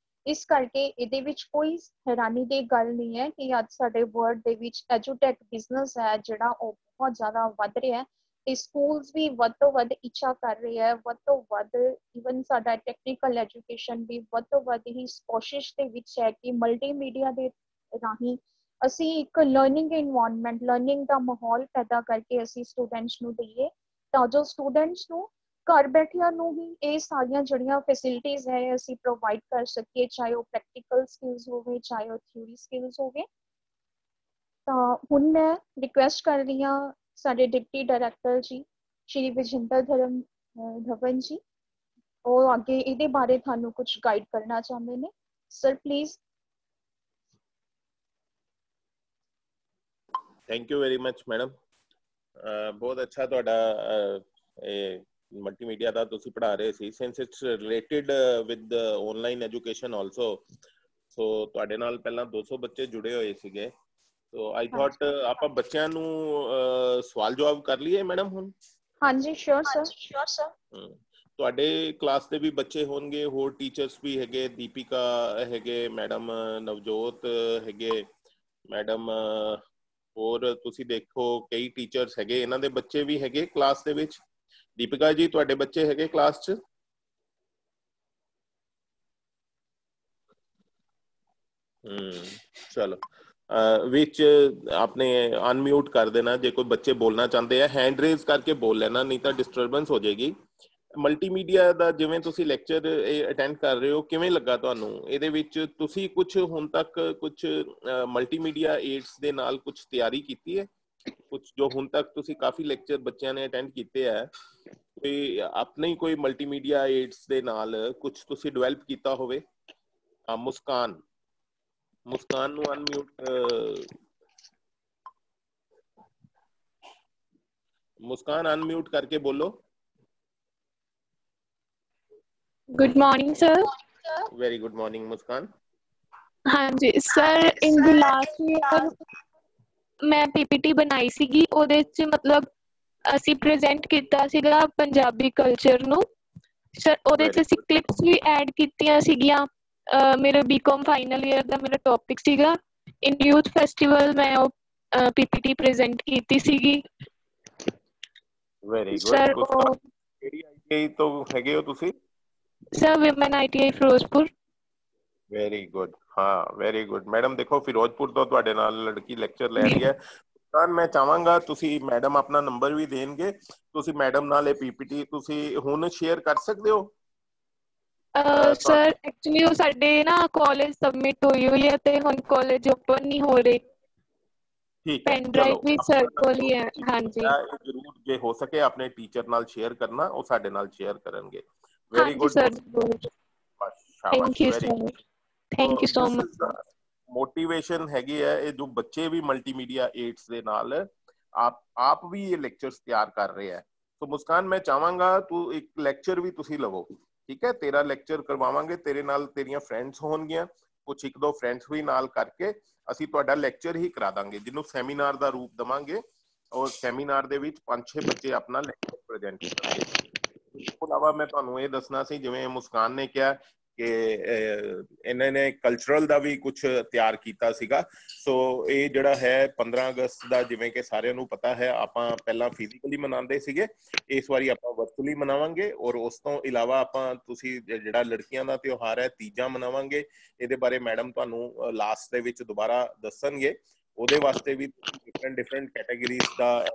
ਇਸ ਕਰਕੇ ਇਹਦੇ ਵਿੱਚ ਕੋਈ ਹੈਰਾਨੀ ਦੀ ਗੱਲ ਨਹੀਂ ਹੈ ਕਿ ਅੱਜ ਸਾਡੇ ਵਰਲਡ ਦੇ ਵਿੱਚ ਐਜੂਟੈਕ ਬਿਜ਼ਨਸ ਹੈ ਜਿਹੜਾ ਉਹ ਬਹੁਤ ਜ਼ਿਆਦਾ ਵੱਧ ਰਿਹਾ ਹੈ ਤੇ ਸਕੂਲਸ ਵੀ ਵੱਧ ਤੋਂ ਵੱਧ ਇੱਛਾ ਕਰ ਰਹੇ ਹੈ, ਵੱਧ ਤੋਂ ਵੱਧ ਈਵਨ ਸਾਡਾ ਟੈਕਨੀਕਲ ਐਜੂਕੇਸ਼ਨ ਵੀ ਵੱਧ ਤੋਂ ਵੱਧ ਹੀ ਕੋਸ਼ਿਸ਼ ਦੇ ਵਿੱਚ ਹੈ ਕਿ ਮਲਟੀਮੀਡੀਆ ਦੇ ਰਾਹੀਂ ਅਸੀਂ ਇੱਕ ਲਰਨਿੰਗ ਇਨਵਾਇਰਨਮੈਂਟ, ਲਰਨਿੰਗ ਦਾ ਮਾਹੌਲ ਪੈਦਾ ਕਰਕੇ ਅਸੀਂ ਸਟੂਡੈਂਟਸ ਨੂੰ ਦਈਏ ਤਾਂ ਜੋ ਸਟੂਡੈਂਟਸ ਨੂੰ ਘਰ ਬੈਠਿਆਂ ਨੂੰ ਹੀ ਇਹ ਸਾਰੀਆਂ ਜਿਹੜੀਆਂ ਫੈਸਿਲਿਟੀਜ਼ ਹੈ ਅਸੀਂ ਪ੍ਰੋਵਾਈਡ ਕਰ ਸਕੀਏ, ਚਾਹੇ ਉਹ ਪ੍ਰੈਕਟੀਕਲ ਸਕਿੱਲਸ ਹੋਵੇ, ਚਾਹੇ ਉਹ ਥਿਊਰੀ ਸਕਿੱਲਸ ਹੋਵੇ। ਤਾਂ ਹੁਣ ਮੈਂ ਰਿਕੁਐਸਟ ਕਰ ਰਹੀ ਹਾਂ ਸਾਡੇ ਡਿਪਟੀ ਡਾਇਰੈਕਟਰ ਜੀ ਸ਼੍ਰੀ ਵਿਜਿੰਦਰ ਧਵਨ ਜੀ, ਉਹ ਅੱਗੇ ਇਹਦੇ ਬਾਰੇ ਤੁਹਾਨੂੰ ਕੁਝ ਗਾਈਡ ਕਰਨਾ ਚਾਹੁੰਦੇ ਨੇ। Sir please. Thank you very much madam, बहुत अच्छा ਤੁਹਾਡਾ ਮਲਟੀਮੀਡੀਆ ਦਾ ਤੁਸੀਂ ਪੜ੍ਹਾ ਰਹੇ ਸੀ since it's related with online education also. So ਤੁਹਾਡੇ ਨਾਲ ਪਹਿਲਾਂ 200 ਬੱਚੇ ਜੁੜੇ ਹੋਏ ਸੀਗੇ, ਸੋ ਆਈ ਥਾਟ ਆਪਾਂ ਬੱਚਿਆਂ ਨੂੰ ਸਵਾਲ ਜਵਾਬ ਕਰ ਲਈਏ ਮੈਡਮ ਹੁਣ। ਹਾਂਜੀ ਸ਼ੋਰ ਸਰ। ਤੁਹਾਡੇ ਕਲਾਸ ਦੇ ਵੀ ਬੱਚੇ ਹੋਣਗੇ, ਹੋਰ ਟੀਚਰਸ ਵੀ ਹੈਗੇ, ਦੀਪਿਕਾ ਹੈਗੇ, ਮੈਡਮ ਨਵਜੋਤ ਹੈਗੇ, ਮੈਡਮ ਹੋਰ ਤੁਸੀਂ ਦੇਖੋ ਕਈ ਟੀਚਰਸ ਹੈਗੇ, ਇਹਨਾਂ ਦੇ ਬੱਚੇ ਵੀ ਹੈਗੇ ਕਲਾਸ ਦੇ ਵਿੱਚ। ਦੀਪਿਕਾ ਜੀ ਤੁਹਾਡੇ ਬੱਚੇ ਹੈਗੇ ਕਲਾਸ 'ਚ? ਚਲੋ ਵਿੱਚ ਆਪਣੇ ਅਨਮਿਊਟ ਕਰ ਦੇਣਾ ਜੇ ਕੋਈ ਬੱਚੇ ਬੋਲਣਾ ਚਾਹੁੰਦੇ ਆ, ਹੈਂਡ ਰੇਜ਼ ਕਰਕੇ ਬੋਲ ਲੈਣਾ ਨਹੀਂ ਤਾਂ ਡਿਸਟਰਬੈਂਸ ਹੋ ਜਾਏਗੀ। ਮਲਟੀਮੀਡੀਆ ਦਾ ਜਿਵੇਂ ਤੁਸੀਂ ਲੈਕਚਰ ਅਟੈਂਡ ਕਰ ਰਹੇ ਹੋ, ਕਿਵੇਂ ਲੱਗਾ ਤੁਹਾਨੂੰ? ਇਹਦੇ ਵਿੱਚ ਤੁਸੀਂ ਕੁਝ ਹੁਣ ਤੱਕ ਕੁਝ ਮਲਟੀਮੀਡੀਆ ਏਡਸ ਦੇ ਨਾਲ ਕੁਝ ਤਿਆਰੀ ਕੀਤੀ ਹੈ? ਕੁਝ ਜੋ ਹੁਣ ਤੱਕ ਤੁਸੀਂ ਕਾਫੀ ਲੈਕਚਰ ਬੱਚਿਆਂ ਨੇ ਅਟੈਂਡ ਕੀਤੇ ਹੈ, ਕੋਈ ਆਪਣੇ ਕੋਈ ਮਲਟੀਮੀਡੀਆ ਏਡਸ ਦੇ ਨਾਲ ਕੁਝ ਤੁਸੀਂ ਡਿਵੈਲਪ ਕੀਤਾ ਹੋਵੇ? ਮੁਸਕਾਨ, ਮੁਸਕਾਨ ਨੂੰ ਅਨਮਿਊਟ, ਮੁਸਕਾਨ ਅਨਮਿਊਟ ਕਰਕੇ ਬੋਲੋ। Good morning, sir. Very good morning, Muskan. ਹਾਂਜੀ sir, in the last year ਮੈਂ PPT ਬਣਾਈ ਸੀਗੀ, ਉਹਦੇ 'ਚ ਮਤਲਬ ਅਸੀਂ ਪ੍ਰੈਜ਼ੈਂਟ ਕੀਤਾ ਸੀਗਾ ਪੰਜਾਬੀ ਕਲਚਰ ਨੂੰ। ਸਰ ਉਹਦੇ 'ਚ ਅਸੀਂ ਕਲਿੱਪਸ ਵੀ ਐਡ ਕੀਤੀਆਂ ਸੀਗੀਆਂ। ਮੇਰੇ BCom ਫਾਈਨਲ ਈਅਰ ਦਾ ਮੇਰਾ ਟੌਪਿਕ ਸੀਗਾ। ਇਨ ਯੂਥ ਫੈਸਟੀਵਲ ਮੈਂ ਉਹ PPT ਪ੍ਰੈਜ਼ੈਂਟ ਕੀਤੀ ਸੀਗੀ। Very good. ਸਰ ਉਹ ਕਿਹੜੀ ITI ਤੋਂ ਹੈਗੇ ਹੋ ਤੁਸੀਂ? Sir women ITI Firozpur. Very good, ਹਾਂ ਵੈਰੀ ਗੁੱਡ। ਮੈਡਮ ਦੇਖੋ ਫਿਰੋਜ਼ਪੁਰ ਤੋਂ ਤੁਹਾਡੇ ਨਾਲ ਲੜਕੀ ਲੈਕਚਰ ਲੈ ਰਹੀ ਹੈ। ਤਾਂ ਮੈਂ ਚਾਹਾਂਗਾ ਤੁਸੀਂ, ਮੈਡਮ ਆਪਣਾ ਨੰਬਰ ਵੀ ਦੇਣਗੇ, ਤੁਸੀਂ ਮੈਡਮ ਨਾਲ ਇਹ PPT ਤੁਸੀਂ ਹੁਣ ਸ਼ੇਅਰ ਕਰ ਸਕਦੇ ਹੋ? ਸਰ ਐਕਚੁਅਲੀ ਉਹ ਸਾਡੇ ਨਾ ਕਾਲਜ ਸਬਮਿਟ ਹੋਈ ਹੈ ਤੇ ਹੁਣ ਕਾਲਜ ਓਪਨ ਨਹੀਂ ਹੋ ਰਹੇ। ਠੀਕ ਹੈ, ਪੈਨ ਡਰਾਈਵ ਵੀ ਸਰ ਕੋਲ ਹੀ ਹੈ। ਹਾਂਜੀ ਜ਼ਰੂਰ ਜੇ ਹੋ ਸਕੇ ਆਪਣੇ ਟੀਚਰ ਨਾਲ ਸ਼ੇਅਰ ਕਰਨਾ, ਉਹ ਸਾਡੇ ਨਾਲ ਸ਼ੇਅਰ ਕਰਨਗੇ। Very good sir. Thank you sir, thank you so much. Motivation ਹੈਗੀ ਹੈ ਇਹ, ਜੋ ਬੱਚੇ ਵੀ ਮਲਟੀਮੀਡੀਆ ਏਡਸ ਦੇ ਨਾਲ ਆਪ ਵੀ ਇਹ ਲੈਕਚਰਸ ਤਿਆਰ ਕਰ ਰਹੇ ਹੈ। ਸੋ ਮੁਸਕਾਨ ਮੈਂ ਚਾਹਾਂਗਾ ਤੂੰ ਇੱਕ ਲੈਕਚਰ ਵੀ ਤੁਸੀਂ ਲਵੋ, ਠੀਕ ਹੈ? ਤੇਰਾ ਲੈਕਚਰ ਕਰਵਾਵਾਂਗੇ, ਤੇਰੇ ਨਾਲ ਤੇਰੀਆਂ ਫਰੈਂਡਸ ਹੋਣਗੀਆਂ, ਕੁਛ ਇੱਕ ਦੋ ਫਰੈਂਡਸ ਵੀ ਨਾਲ ਕਰਕੇ ਅਸੀਂ ਤੁਹਾਡਾ ਲੈਕਚਰ ਹੀ ਕਰਾ ਦਾਂਗੇ, ਜਿਹਨੂੰ ਸੈਮੀਨਾਰ ਦਾ ਰੂਪ ਦੇਵਾਂਗੇ। ਔਰ ਸੈਮੀਨਾਰ ਦੇ ਵਿੱਚ 5-6 ਬੱਚੇ ਆਪਣਾ ਲੈਕਚਰ ਪ੍ਰੈਜ਼ੈਂਟ ਕਰਨਗੇ। ਇਸ ਤੋਂ ਇਲਾਵਾ ਮੈਂ ਤੁਹਾਨੂੰ ਇਹ ਦੱਸਣਾ ਸੀ, ਜਿਵੇਂ ਮੁਸਕਾਨ ਨੇ ਕਿਹਾ ਕਿ ਇਹਨਾਂ ਨੇ ਕਲਚਰਲ ਦਾ ਵੀ ਕੁਝ ਤਿਆਰ ਕੀਤਾ ਸੀਗਾ। ਸੋ ਇਹ ਜਿਹੜਾ ਹੈ 15 ਅਗਸਤ ਦਾ, ਜਿਵੇਂ ਕਿ ਸਾਰਿਆਂ ਨੂੰ ਪਤਾ ਹੈ, ਆਪਾਂ ਪਹਿਲਾਂ ਫਿਜ਼ੀਕਲੀ ਮਨਾਉਂਦੇ ਸੀਗੇ, ਇਸ ਵਾਰੀ ਆਪਾਂ ਵਰਚੁਅਲੀ ਮਨਾਵਾਂਗੇ। ਔਰ ਉਸ ਤੋਂ ਇਲਾਵਾ ਆਪਾਂ ਤੁਸੀਂ ਜਿਹੜਾ ਲੜਕੀਆਂ ਦਾ ਤਿਉਹਾਰ ਹੈ ਤੀਜਾਂ ਮਨਾਵਾਂਗੇ, ਇਹਦੇ ਬਾਰੇ ਮੈਡਮ ਤੁਹਾਨੂੰ ਲਾਸਟ ਦੇ ਵਿੱਚ ਦੁਬਾਰਾ ਦੱਸਣਗੇ। ਉਹਦੇ ਵਾਸਤੇ ਵੀ ਡਿਫਰੈਂਟ ਕੈਟਾਗਰੀਜ਼ ਦਾ।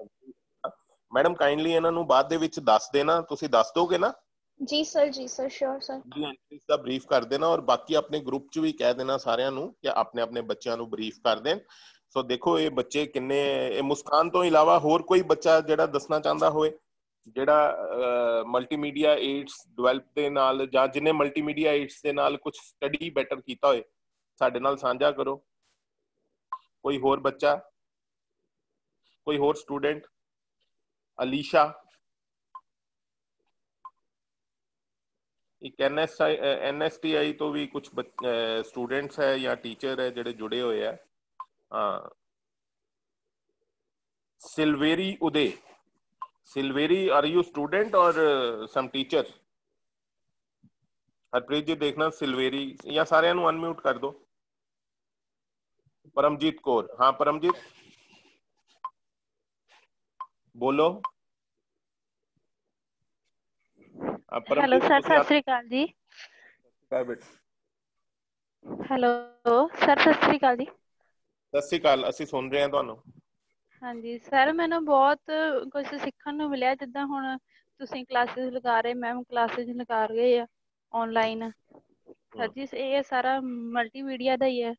ਮੈਡਮ ਕਾਈਂਡਲੀ ਇਹਨਾਂ ਨੂੰ ਬਾਅਦ ਦੇ ਵਿੱਚ ਦੱਸ ਦੇਣਾ, ਤੁਸੀਂ ਦੱਸ ਦੋਗੇ ਨਾ? ਜੀ ਸਰ ਸ਼ੋਰ ਸਰ। ਜੀ ਐਂਟਰੀਜ਼ ਦਾ ਬਰੀਫ ਕਰ ਦੇਣਾ, ਔਰ ਬਾਕੀ ਆਪਣੇ ਗਰੁੱਪ 'ਚ ਵੀ ਕਹਿ ਦੇਣਾ ਸਾਰਿਆਂ ਨੂੰ ਕਿ ਆਪਣੇ ਆਪਣੇ ਬੱਚਿਆਂ ਨੂੰ ਬਰੀਫ ਕਰ ਦੇਣ। ਸੋ ਦੇਖੋ ਇਹ ਬੱਚੇ ਕਿੰਨੇ, ਇਹ ਮੁਸਕਾਨ ਤੋਂ ਇਲਾਵਾ ਹੋਰ ਕੋਈ ਬੱਚਾ ਜਿਹੜਾ ਦੱਸਣਾ ਚਾਹੁੰਦਾ ਹੋਏ, ਜਿਹੜਾ ਮਲਟੀਮੀਡੀਆ ਏਡਸ ਡਿਵੈਲਪ ਦੇ ਨਾਲ ਜਾਂ ਜਿਹਨੇ ਮਲਟੀਮੀਡੀਆ ਏਡਸ ਦੇ ਨਾਲ ਕੁਝ ਸਟੱਡੀ ਬੈਟਰ ਕੀਤਾ ਹੋਏ, ਸਾਡੇ ਨਾਲ ਸਾਂਝਾ ਕਰੋ। ਕੋਈ ਹੋਰ ਬੱਚਾ, ਕੋਈ ਹੋਰ ਸਟੂਡੈਂਟ? ਅਲੀਸ਼ਾ, ਇੱਕ NSTI ਤੋਂ ਵੀ ਕੁਝ ਸਟੂਡੈਂਟਸ ਹੈ ਜਾਂ ਟੀਚਰ ਹੈ ਜਿਹੜੇ ਜੁੜੇ ਹੋਏ ਆ। ਹਾਂ, ਸਿਲਵੇਰੀ ਉਦੇ, ਸਿਲਵੇਰੀ, ਆਰ ਯੂ ਸਟੂडेंट और सम टीचर? हरप्रीत जी देखना सिलवेरी, या सारे अनम्यूट कर दो। परमजीत कौर, हाँ परमजीत बोलो। हेलो सर, सत श्री अकाल जी। हेलो सर, सत श्री अकाल जी। सत श्री अकाल, ਅਸੀਂ ਸੁਣ ਰਹੇ ਹਾਂ ਤੁਹਾਨੂੰ। ਹਾਂਜੀ ਸਰ, ਮੈਨੂੰ ਬਹੁਤ ਕੁਝ ਸਿੱਖਣ ਨੂੰ ਮਿਲਿਆ, ਜਿੱਦਾਂ ਹੁਣ ਤੁਸੀਂ ਕਲਾਸਿਸ ਲਗਾ ਰਹੇ, ਮੈਮ ਕਲਾਸਿਸ ਲਗਾ ਰਹੇ ਆ ਆਨਲਾਈਨ। ਸਰ ਜੀ ਇਹ ਸਾਰਾ ਮਲਟੀਮੀਡੀਆ ਦਾ ਹੀ ਹੈ।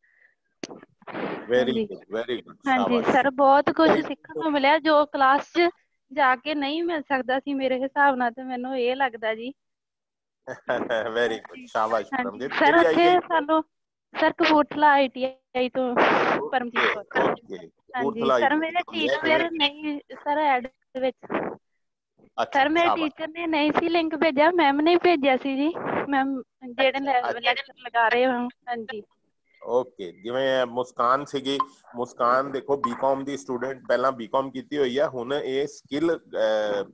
ਵੈਰੀ ਗੁੱਡ, ਵੈਰੀ ਗੁੱਡ, ਹਾਂਜੀ ਸ਼ਾਬਾਸ਼। ਸਰ, ਬਹੁਤ ਕੁਝ ਸਿੱਖਣ ਨੂੰ ਮਿਲਿਆ ਜੋ ਕਲਾਸ 'ਚ ਜਾ ਕੇ ਨਹੀਂ ਮਿਲ ਸਕਦਾ ਸੀ ਮੇਰੇ ਹਿਸਾਬ ਨਾਲ, ਤੇ ਮੈਨੂੰ ਇਹ ਲੱਗਦਾ ਜੀ। ਵੈਰੀ ਗੁੱਡ, ਸ਼ਾਬਾਸ਼ ਹਾਂਜੀ ਪਰਮਜੀਤ। ਸਰ, ਕਿਹੜੀ ਉੱਥੇ ਆਈਟੀਆਈ? ਸਾਨੂੰ ਸਰ ਕਪੂਰਥਲਾ ITI ਤੋਂ ਪਰਮਜੀਤ ਕੌਰ। ਹਾਂਜੀ ਸਰ, ਮੇਰੇ ਟੀਚਰ ਨਹੀਂ ਸਰ ਐਡ ਵਿੱਚ। ਸਰ ਮੇਰੇ ਟੀਚਰ ਨੇ ਨਹੀਂ ਸੀ ਲਿੰਕ ਭੇਜਿਆ, ਮੈਮ ਨੇ ਭੇਜਿਆ ਸੀ ਜੀ, ਮੈਮ ਜਿਹੜੇ ਲੈਕਚਰ ਲਗਾ ਰਹੇ ਹੋ। ਹਾਂਜੀ ਓਕੇ, ਜਿਵੇਂ ਮੁਸਕਾਨ ਸੀਗੀ, ਮੁਸਕਾਨ ਦੇਖੋ ਬੀਕਾਮ ਦੀ ਸਟੂਡੈਂਟ, ਪਹਿਲਾਂ ਬੀਕਾਮ ਕੀਤੀ ਹੋਈ ਹੈ, ਹੁਣ ਇਹ ਸਕਿੱਲ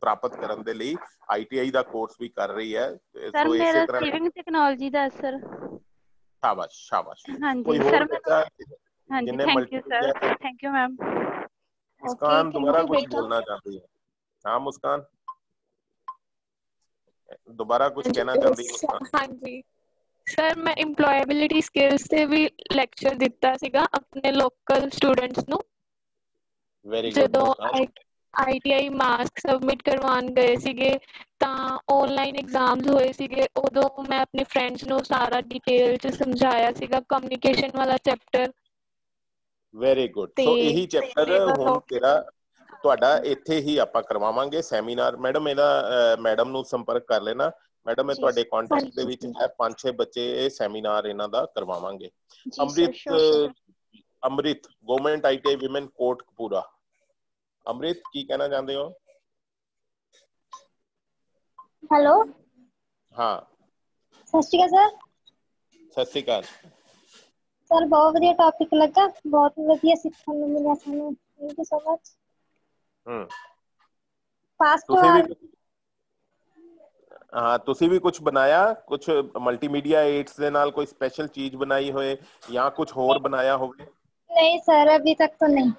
ਪ੍ਰਾਪਤ ਕਰਨ ਦੇ ਲਈ ITI ਦਾ ਕੋਰਸ ਵੀ ਕਰ ਰਹੀ ਹੈ। ਸਰ ਮੇਰਾ ਸੇਵਿੰਗ ਟੈਕਨੋਲੋਜੀ ਦਾ ਸਰ। ਸ਼ਾਬਾਸ਼ ਸ਼ਾਬਾਸ਼। ਹਾਂਜੀ ਕੋਈ ਸਰ, ਹੋਰ ਬੱਚਾ ਹਾਂਜੀ ਜਿੰਨੇ thank you sir, thank you ma'am. Muskan ਦੁਬਾਰਾ ਕੁਝ ਬੋਲਣਾ ਚਾਹती है? हाँ मुस्कान, दोबारा कुछ कहना चाहती है मुस्कान? ਹਾਂਜੀ ਸਰ, ਮੈਂ ਇੰਪਲੋਏਬਿਲਿਟੀ ਸਕਿੱਲਸ ਤੇ ਵੀ ਲੈਕਚਰ ਦਿੱਤਾ ਸੀਗਾ ਆਪਣੇ ਲੋਕਲ ਸਟੂਡੈਂਟਸ ਨੂੰ। Very good. ਜਦੋਂ ITI ਮਾਸਕ ਸਬਮਿਟ ਕਰਵਾਉਣ ਗਏ ਸੀਗੇ ਤਾਂ ਆਨਲਾਈਨ ਐਗਜ਼ਾਮਸ ਹੋਏ ਸੀਗੇ, ਉਦੋਂ ਮੈਂ ਆਪਣੇ ਫਰੈਂਡਸ ਨੂੰ ਸਾਰਾ ਡਿਟੇਲ 'ਚ ਸਮਝਾਇਆ ਸੀਗਾ ਕਮਿਊਨੀਕੇਸ਼ਨ ਵਾਲਾ ਚੈਪਟਰ। Very good. ਸੋ ਇਹੀ ਚੈਪਟਰ ਹੁਣ ਤੇਰਾ ਤੁਹਾਡਾ ਇੱਥੇ ਹੀ ਆਪਾਂ ਕਰਵਾਵਾਂਗੇ ਸੈਮੀਨਾਰ। ਮੈਡਮ ਇਹਦਾ ਮੈਡਮ ਨੂੰ ਸੰਪਰਕ ਕਰ ਲੈਣਾ। ਮੈਡਮ ਇਹ ਤੁਹਾਡੇ ਕੰਟੈਕਟ ਦੇ ਵਿੱਚ ਹੈ, 5-6 ਬੱਚੇ ਇਹ ਸੈਮੀਨਾਰ ਇਹਨਾਂ ਦਾ ਕਰਵਾਵਾਂਗੇ। ਅੰਮ੍ਰਿਤ ਗਵਰਨਮੈਂਟ ITI ਵਿਮਨ ਕੋਟਕਪੂਰਾ। ਅੰਮ੍ਰਿਤ ਕੀ ਕਹਿਣਾ ਚਾਹੁੰਦੇ ਹੋ? ਹੈਲੋ, ਹਾਂ ਸਤਿ ਸ਼੍ਰੀ ਅਕਾਲ ਸਰ। ਸਤਿ ਸ਼੍ਰੀ ਅਕਾਲ ਸਰ, ਬਹੁਤ ਵਧੀਆ ਟੌਪਿਕ ਲੱਗਾ, ਬਹੁਤ ਵਧੀਆ ਸਿੱਖਣ ਨੂੰ ਮਿਲਿਆ ਸਾਨੂੰ। Thank you so much. ਤੁਸੀਂ ਵੀ ਤੁਸੀਂ ਵੀ ਕੁਝ ਬਣਾਇਆ, ਕੁਝ ਮਲਟੀਮੀਡੀਆ ਏਡਸ ਦੇ ਨਾਲ ਕੋਈ ਸਪੈਸ਼ਲ ਚੀਜ਼ ਬਣਾਈ ਹੋਏ ਜਾਂ ਕੁਝ ਹੋਰ ਬਣਾਇਆ ਹੋਵੇ? ਨਹੀਂ ਸਰ, ਅਭੀ ਤੱਕ ਤਾਂ ਨਹੀਂ।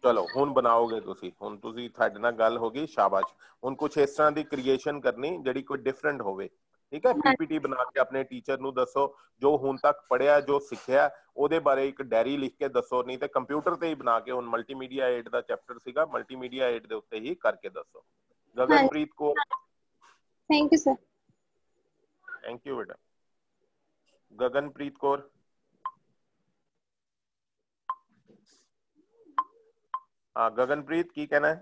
ਚਲੋ ਹੁਣ ਬਣਾਓਗੇ ਤੁਸੀਂ, ਹੁਣ ਤੁਸੀਂ ਤੁਹਾਡੇ ਨਾਲ ਗੱਲ ਹੋ ਗਈ, ਸ਼ਾਬਾਸ਼। ਹੁਣ ਕੁਝ ਇਸ ਤਰ੍ਹਾਂ ਦੀ ਕ੍ਰੀਏਸ਼ਨ ਕਰਨੀ ਜਿਹੜੀ ਕੋਈ ਡਿਫਰੈਂਟ ਹੋਵੇ, ਠੀਕ ਹੈ? PPT ਬਣਾ ਕੇ ਆਪਣੇ ਟੀਚਰ ਨੂੰ ਦੱਸੋ, ਜੋ ਹੁਣ ਤੱਕ ਪੜਿਆ, ਜੋ ਸਿੱਖਿਆ, ਉਹਦੇ ਬਾਰੇ ਇੱਕ ਡਾਇਰੀ ਲਿਖ ਕੇ ਦੱਸੋ, ਨਹੀਂ ਤੇ ਕੰਪਿਊਟਰ ਤੇ ਹੀ ਬਣਾ ਕੇ। ਹੁਣ ਮਲਟੀਮੀਡੀਆ ਏਡ ਦਾ ਚੈਪਟਰ ਸੀਗਾ, ਮਲਟੀਮੀਡੀਆ ਏਡ ਦੇ ਉੱਤੇ ਹੀ ਕਰਕੇ ਦੱਸੋ। Gaganpreet Kaur. Thank you sir. Thank you ਬੇਟਾ। ਗਗਨਪ੍ਰੀਤ ਕੌਰ। हाँ गगनप्रीत की कहना है?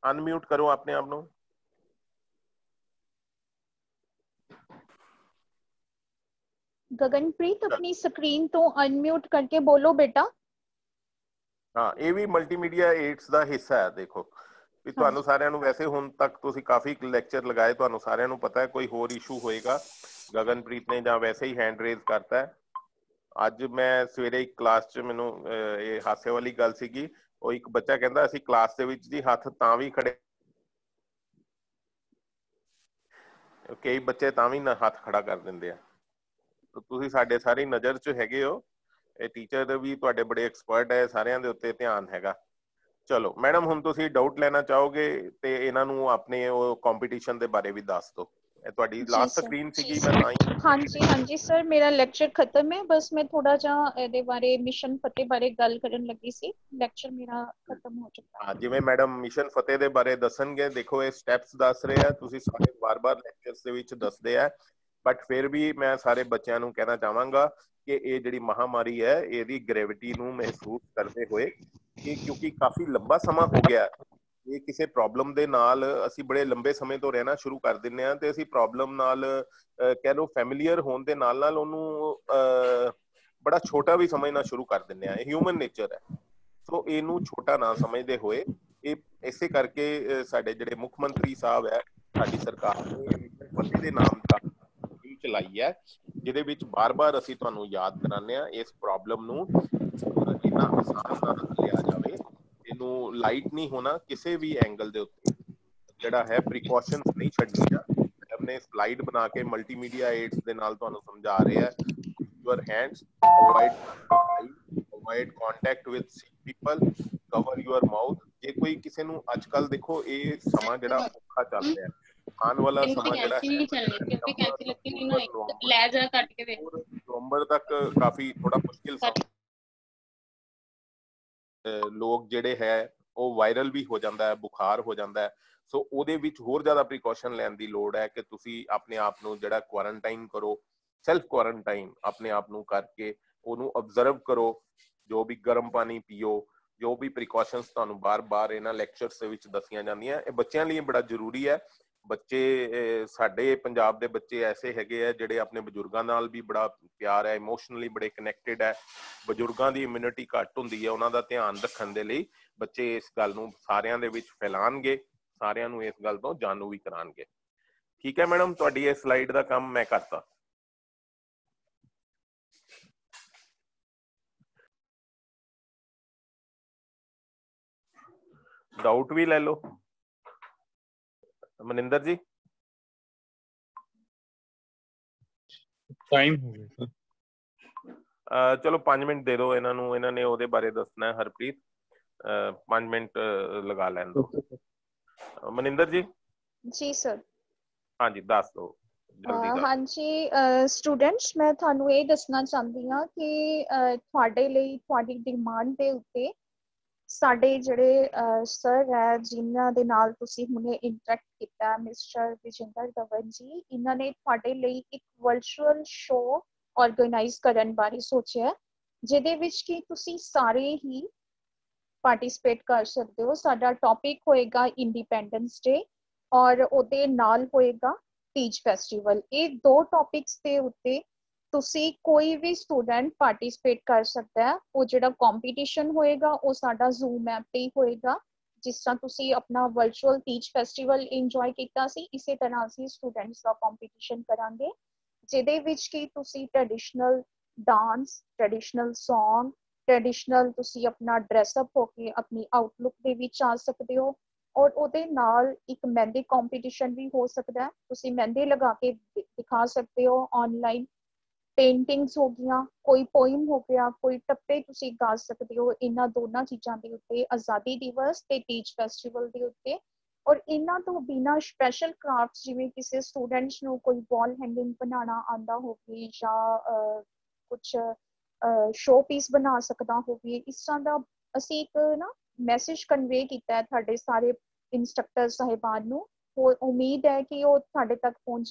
अनम्यूट करो अपने आप नो। गगनप्रीत अपनी स्क्रीन तो अनम्यूट करके बोलो बेटा। हाँ, ये भी मल्टीमीडिया एड्स ਦਾ ਹਿੱਸਾ ਹੈ। ਦੇਖੋ ਵੀ ਤੁਹਾਨੂੰ ਸਾਰਿਆਂ ਨੂੰ ਵੈਸੇ ਹੁਣ ਤੱਕ ਤੁਸੀਂ ਕਾਫੀ ਲੈਕਚਰ ਲਗਾਏ, ਤੁਹਾਨੂੰ ਸਾਰਿਆਂ ਨੂੰ ਪਤਾ ਹੈ। ਕੋਈ ਹੋਰ ਇਸ਼ੂ ਹੋਏਗਾ, ਗਗਨਪ੍ਰੀਤ ਨੇ ਜਾਂ ਵੈਸੇ ਹੀ ਹੈਂਡ ਰੇਜ਼ ਕਰਤਾ ਹੈ। ਅੱਜ ਮੈਂ ਸਵੇਰੇ ਇੱਕ ਕਲਾਸ 'ਚ ਮੈਨੂੰ ਇਹ ਹਾਸੇ ਵਾਲੀ ਗੱਲ ਸੀਗੀ, ਉਹ ਇੱਕ ਬੱਚਾ ਕਹਿੰਦਾ ਅਸੀਂ ਕਲਾਸ ਦੇ ਵਿੱਚ ਜੀ ਹੱਥ ਤਾਂ ਵੀ ਖੜੇ, ਕਈ ਬੱਚੇ ਤਾਂ ਵੀ ਨਾ ਹੱਥ ਖੜਾ ਕਰ ਦਿੰਦੇ ਆ। ਤੁਸੀਂ ਸਾਡੇ ਸਾਰੀ ਨਜ਼ਰ 'ਚ ਹੈਗੇ ਹੋ, ਇਹ ਟੀਚਰ ਵੀ ਤੁਹਾਡੇ ਬੜੇ ਐਕਸਪਰਟ ਹੈ, ਸਾਰਿਆਂ ਦੇ ਉੱਤੇ ਧਿਆਨ ਹੈਗਾ। ਚਲੋ ਮੈਡਮ, ਹੁਣ ਤੁਸੀਂ ਡਾਊਟ ਲੈਣਾ ਚਾਹੋਗੇ ਤੇ ਇਹਨਾਂ ਨੂੰ ਆਪਣੇ ਉਹ ਕੰਪੀਟੀਸ਼ਨ ਦੇ ਬਾਰੇ ਵੀ ਦੱਸ ਦਿਓ। ਇਹ ਤੁਹਾਡੀ ਲਾਸਟ ਸਕਰੀਨ ਸੀਗੀ, ਮੈਂ ਤਾਂ ਹੀ। ਹਾਂਜੀ ਸਰ, ਮੇਰਾ ਲੈਕਚਰ ਖਤਮ ਹੈ, ਬਸ ਮੈਂ ਥੋੜਾ ਜਿਹਾ ਇਹਦੇ ਬਾਰੇ ਮਿਸ਼ਨ ਫਤਿਹ ਬਾਰੇ ਗੱਲ ਕਰਨ ਲੱਗੀ ਸੀ। ਲੈਕਚਰ ਮੇਰਾ ਖਤਮ ਹੋ ਚੁੱਕਾ। ਹਾਂ, ਜਿਵੇਂ ਮੈਡਮ ਮਿਸ਼ਨ ਫਤਿਹ ਦੇ ਬਾਰੇ ਦੱਸਣਗੇ, ਦੇਖੋ ਇਹ ਸਟੈਪਸ ਦੱਸ ਰਹੇ ਆ, ਤੁਸੀਂ ਸਾਰੇ ਬਾਰ-ਬਾਰ ਲੈਕਚਰਸ ਦੇ ਵਿੱਚ ਦੱਸਦੇ ਆ, ਬਟ ਫਿਰ ਵੀ ਮੈਂ ਸਾਰੇ ਬੱਚਿਆਂ ਨੂੰ ਕਹਿਣਾ ਚਾਹਾਂਗਾ ਕਿ ਇਹ ਜਿਹੜੀ ਮਹਾਮਾਰੀ ਹੈ ਇਹਦੀ ਗ੍ਰੈਵਿਟੀ ਨੂੰ ਮਹਿਸੂਸ ਕਰਦੇ ਹੋਏ, ਕਿ ਕਿਉਂਕਿ ਕਾਫੀ ਲੰਬਾ ਸਮਾਂ ਹੋ ਗਿਆ, ਇਹ ਕਿਸੇ ਪ੍ਰੋਬਲਮ ਦੇ ਨਾਲ ਅਸੀਂ ਬੜੇ ਲੰਬੇ ਸਮੇਂ ਤੋਂ ਰਹਿਣਾ ਸ਼ੁਰੂ ਕਰ ਦਿੰਦੇ ਹਾਂ, ਤੇ ਅਸੀਂ ਪ੍ਰੋਬਲਮ ਨਾਲ ਕਹਿ ਲਓ ਫੈਮਿਲੀਅਰ ਹੋਣ ਦੇ ਨਾਲ ਨਾਲ ਉਹਨੂੰ ਬੜਾ ਛੋਟਾ ਵੀ ਸਮਝਣਾ ਸ਼ੁਰੂ ਕਰ ਦਿੰਦੇ ਹਾਂ। ਇਹ ਹਿਊਮਨ ਨੇਚਰ ਹੈ। ਸੋ ਇਹਨੂੰ ਛੋਟਾ ਨਾ ਸਮਝਦੇ ਹੋਏ, ਇਹ ਇਸੇ ਕਰਕੇ ਸਾਡੇ ਜਿਹੜੇ ਮੁੱਖ ਮੰਤਰੀ ਸਾਹਿਬ ਹੈ, ਸਾਡੀ ਸਰਕਾਰ ਨੇ ਮਿਸ਼ਨ ਫਤਿਹ ਦੇ ਨਾਮ ਦਾ ਸਕੀਮ ਚਲਾਈ ਹੈ, ਜਿਹਦੇ ਵਿੱਚ ਬਾਰ-ਬਾਰ ਅਸੀਂ ਤੁਹਾਨੂੰ ਯਾਦ ਕਰਾਉਂਦੇ ਹਾਂ ਇਸ ਪ੍ਰੋਬਲਮ ਨੂੰ ਇੰਨਾ ਆਸਾਨ ਨਾਲ ਲਿਆ ਜਾਵੇ। ਇਹਨੂੰ ਲਾਈਟ ਨਹੀਂ ਹੋਣਾ ਕਿਸੇ ਵੀ ਐਂਗਲ ਦੇ ਉੱਤੇ, ਜਿਹੜਾ ਹੈ ਪ੍ਰੀਕਾਸ਼ਨਸ ਨਹੀਂ ਛੱਡਣੀਆਂ। हमने स्लाइड बना के मल्टीमीडिया एड्स ਦੇ ਨਾਲ ਤੁਹਾਨੂੰ ਸਮਝਾ ਰਿਹਾ ਹੈ। your hands, avoid contact with sick people, cover your mouth। ਜੇ ਕੋਈ ਕਿਸੇ ਨੂੰ ਅੱਜ ਕੱਲ ਦੇਖੋ ਇਹ ਸਮਾਂ ਜਿਹੜਾ ਔਖਾ ਚੱਲ ਰਿਹਾ ਹੈ, ਆਉਣ ਵਾਲਾ ਸਮਾਂ ਜਿਹੜਾ ਨਵੰਬਰ ਤੱਕ ਕਾਫੀ ਥੋੜਾ ਮੁਸ਼ਕਿਲ ਸਮਾਂ, ਲੋਕ ਜਿਹੜੇ ਹੈ ਉਹ ਵਾਇਰਲ ਵੀ ਹੋ ਜਾਂਦਾ ਹੈ, ਬੁਖਾਰ ਹੋ ਜਾਂਦਾ ਹੈ। ਸੋ ਉਹਦੇ ਵਿੱਚ ਹੋਰ ਜ਼ਿਆਦਾ ਪ੍ਰੀਕਾਸ਼ਨ ਲੈਣ ਦੀ ਲੋੜ ਹੈ ਕਿ ਤੁਸੀਂ ਆਪਣੇ ਆਪ ਨੂੰ ਜਿਹੜਾ ਕੁਆਰੰਟਾਈਨ ਕਰੋ, ਸੈਲਫ ਕੁਆਰੰਟਾਈਨ ਆਪਣੇ ਆਪ ਨੂੰ ਕਰਕੇ ਉਹਨੂੰ ਅਬਜ਼ਰਵ ਕਰੋ। ਜੋ ਵੀ ਗਰਮ ਪਾਣੀ ਪੀਓ, ਜੋ ਵੀ ਪ੍ਰੀਕਾਸ਼ਨਸ ਤੁਹਾਨੂੰ ਬਾਰ-ਬਾਰ ਇਹਨਾਂ ਲੈਕਚਰਸ ਦੇ ਵਿੱਚ ਦੱਸੀਆਂ ਜਾਂਦੀਆਂ, ਇਹ ਬੱਚਿਆਂ ਲਈ ਬੜਾ ਜ਼ਰੂਰੀ ਹੈ। ਬੱਚੇ ਸਾਡੇ ਪੰਜਾਬ ਦੇ ਬੱਚੇ ਐਸੇ ਹੈਗੇ ਆ ਜਿਹੜੇ ਆਪਣੇ ਬਜ਼ੁਰਗਾਂ ਨਾਲ ਵੀ ਬੜਾ ਪਿਆਰ ਹੈ, ਇਮੋਸ਼ਨਲੀ ਬੜੇ ਕਨੈਕਟਡ ਹੈ। ਬਜ਼ੁਰਗਾਂ ਦੀ ਇਮਿਊਨਿਟੀ ਘੱਟ ਹੁੰਦੀ ਹੈ, ਉਹਨਾਂ ਦਾ ਧਿਆਨ ਰੱਖਣ ਦੇ ਲਈ ਬੱਚੇ ਇਸ ਗੱਲ ਨੂੰ ਸਾਰਿਆਂ ਦੇ ਵਿੱਚ ਫੈਲਾਣਗੇ, ਸਾਰਿਆਂ ਨੂੰ ਇਸ ਗੱਲ ਤੋਂ ਜਾਣੂ ਵੀ ਕਰਾਣਗੇ। ਠੀਕ ਹੈ ਮੈਡਮ, ਤੁਹਾਡੀ ਇਹ ਸਲਾਈਡ ਦਾ ਕੰਮ ਮੈਂ ਕਰਤਾ। ਡਾਊਟ ਵੀ ਲੈ ਲਓ ਮਨਿੰਦਰ ਜੀ। ਟਾਈਮ ਹੋ ਗਿਆ ਸਰ। ਚਲੋ 5 ਮਿੰਟ ਦੇ ਦਿਓ ਇਹਨਾਂ ਨੂੰ, ਇਹਨਾਂ ਨੇ ਉਹਦੇ ਬਾਰੇ ਦੱਸਣਾ ਹੈ। ਹਰਪ੍ਰੀਤ 5 ਮਿੰਟ ਲਗਾ ਲੈਣ ਦਿਓ। ਮਨਿੰਦਰ ਜੀ। ਜੀ ਸਰ। ਹਾਂਜੀ ਦੱਸ ਦਿਓ ਜਲਦੀ। ਹਾਂਜੀ ਸਟੂਡੈਂਟਸ, ਮੈਂ ਤੁਹਾਨੂੰ ਇਹ ਦੱਸਣਾ ਚਾਹੁੰਦੀ ਹਾਂ ਕਿ ਤੁਹਾਡੇ ਲਈ ਤੁਹਾਡੀ ਡਿਮਾਂਡ ਦੇ ਉੱਤੇ ਸਾਡੇ ਜਿਹੜੇ ਸਰ ਹੈ ਜਿਨ੍ਹਾਂ ਦੇ ਨਾਲ ਤੁਸੀਂ ਹੁਣੇ ਇੰਟਰੈਕਟ ਕੀਤਾ, ਮਿਸਟਰ ਵਿਜੇਂਦਰ ਧਵਨ ਜੀ, ਇਹਨਾਂ ਨੇ ਤੁਹਾਡੇ ਲਈ ਇੱਕ ਵਰਚੁਅਲ ਸ਼ੋਅ ਆਰਗੇਨਾਈਜ਼ ਕਰਨ ਬਾਰੇ ਸੋਚਿਆ, ਜਿਹਦੇ ਵਿੱਚ ਕਿ ਤੁਸੀਂ ਸਾਰੇ ਹੀ ਪਾਰਟਿਸਿਪੇਟ ਕਰ ਸਕਦੇ ਹੋ। ਸਾਡਾ ਟੌਪਿਕ ਹੋਏਗਾ ਇੰਡੀਪੈਂਡੈਂਸ ਡੇ ਔਰ ਉਹਦੇ ਨਾਲ ਹੋਏਗਾ ਟੀਚ ਫੈਸਟੀਵਲ। ਇਹ ਦੋ ਟੌਪਿਕਸ ਦੇ ਉੱਤੇ ਤੁਸੀਂ ਕੋਈ ਵੀ ਸਟੂਡੈਂਟ ਪਾਰਟਿਸਿਪੇਟ ਕਰ ਸਕਦਾ ਹੈ। ਉਹ ਜਿਹੜਾ ਕੰਪੀਟੀਸ਼ਨ ਹੋਏਗਾ ਉਹ ਸਾਡਾ ਜ਼ੂਮ ਐਪ ਤੇ ਹੀ ਹੋਏਗਾ। ਜਿਸ ਤਰ੍ਹਾਂ ਤੁਸੀਂ ਆਪਣਾ ਵਰਚੁਅਲ ਟੀਚ ਫੈਸਟੀਵਲ ਇੰਜੋਏ ਕੀਤਾ ਸੀ, ਇਸੇ ਤਰ੍ਹਾਂ ਅਸੀਂ ਸਟੂਡੈਂਟਸ ਦਾ ਕੰਪੀਟੀਸ਼ਨ ਕਰਾਂਗੇ, ਜਿਹਦੇ ਵਿੱਚ ਕਿ ਤੁਸੀਂ traditional dance, traditional song, traditional ਤੁਸੀਂ ਆਪਣਾ ਡਰੈਸਅਪ ਹੋ ਕੇ ਆਪਣੀ ਆਊਟਲੁੱਕ ਦੇ ਵਿੱਚ ਆ ਸਕਦੇ ਹੋ। ਔਰ ਉਹਦੇ ਨਾਲ ਇੱਕ ਮਹਿੰਦੀ ਕੰਪੀਟੀਸ਼ਨ ਵੀ ਹੋ ਸਕਦਾ ਹੈ, ਤੁਸੀਂ ਮਹਿੰਦੀ ਲਗਾ ਕੇ ਦਿਖਾ ਸਕਦੇ ਹੋ ਆਨਲਾਈਨ। ਪੇਂਟਿੰਗਸ ਹੋ ਗਈਆਂ, ਕੋਈ ਪੋਇਮ ਹੋ ਗਿਆ, ਕੋਈ ਟੱਪੇ ਤੁਸੀਂ ਗਾ ਸਕਦੇ ਹੋ। ਇਹਨਾਂ ਦੋਨਾਂ ਚੀਜ਼ਾਂ ਦੇ ਉੱਤੇ, ਆਜ਼ਾਦੀ ਦਿਵਸ ਤੇ ਟੀਚ ਫੈਸਟੀਵਲ ਦੇ ਉੱਤੇ। ਔਰ ਇਹਨਾਂ ਤੋਂ ਬਿਨਾਂ ਸਪੈਸ਼ਲ ਕਰਾਫਟਸ, ਜਿਵੇਂ ਕਿਸੇ ਸਟੂਡੈਂਟਸ ਨੂੰ ਕੋਈ ਵਾਲ ਹੈਂਗਿੰਗ ਬਣਾਉਣਾ ਆਉਂਦਾ ਹੋਵੇ ਜਾਂ ਕੁਛ ਸ਼ੋ ਪੀਸ ਬਣਾ ਸਕਦਾ ਹੋਵੇ, ਇਸ ਤਰ੍ਹਾਂ ਦਾ ਅਸੀਂ ਇੱਕ ਨਾ ਮੈਸੇਜ ਕਨਵੇ ਕੀਤਾ ਹੈ ਤੁਹਾਡੇ ਸਾਰੇ ਇੰਸਟ੍ਰਕਟਰ ਸਾਹਿਬਾਨ ਨੂੰ। ਉਮੀਦ ਹੈ ਕਿ ਉਹ ਤੁਹਾਡੇ ਤੱਕ ਪਹੁੰਚ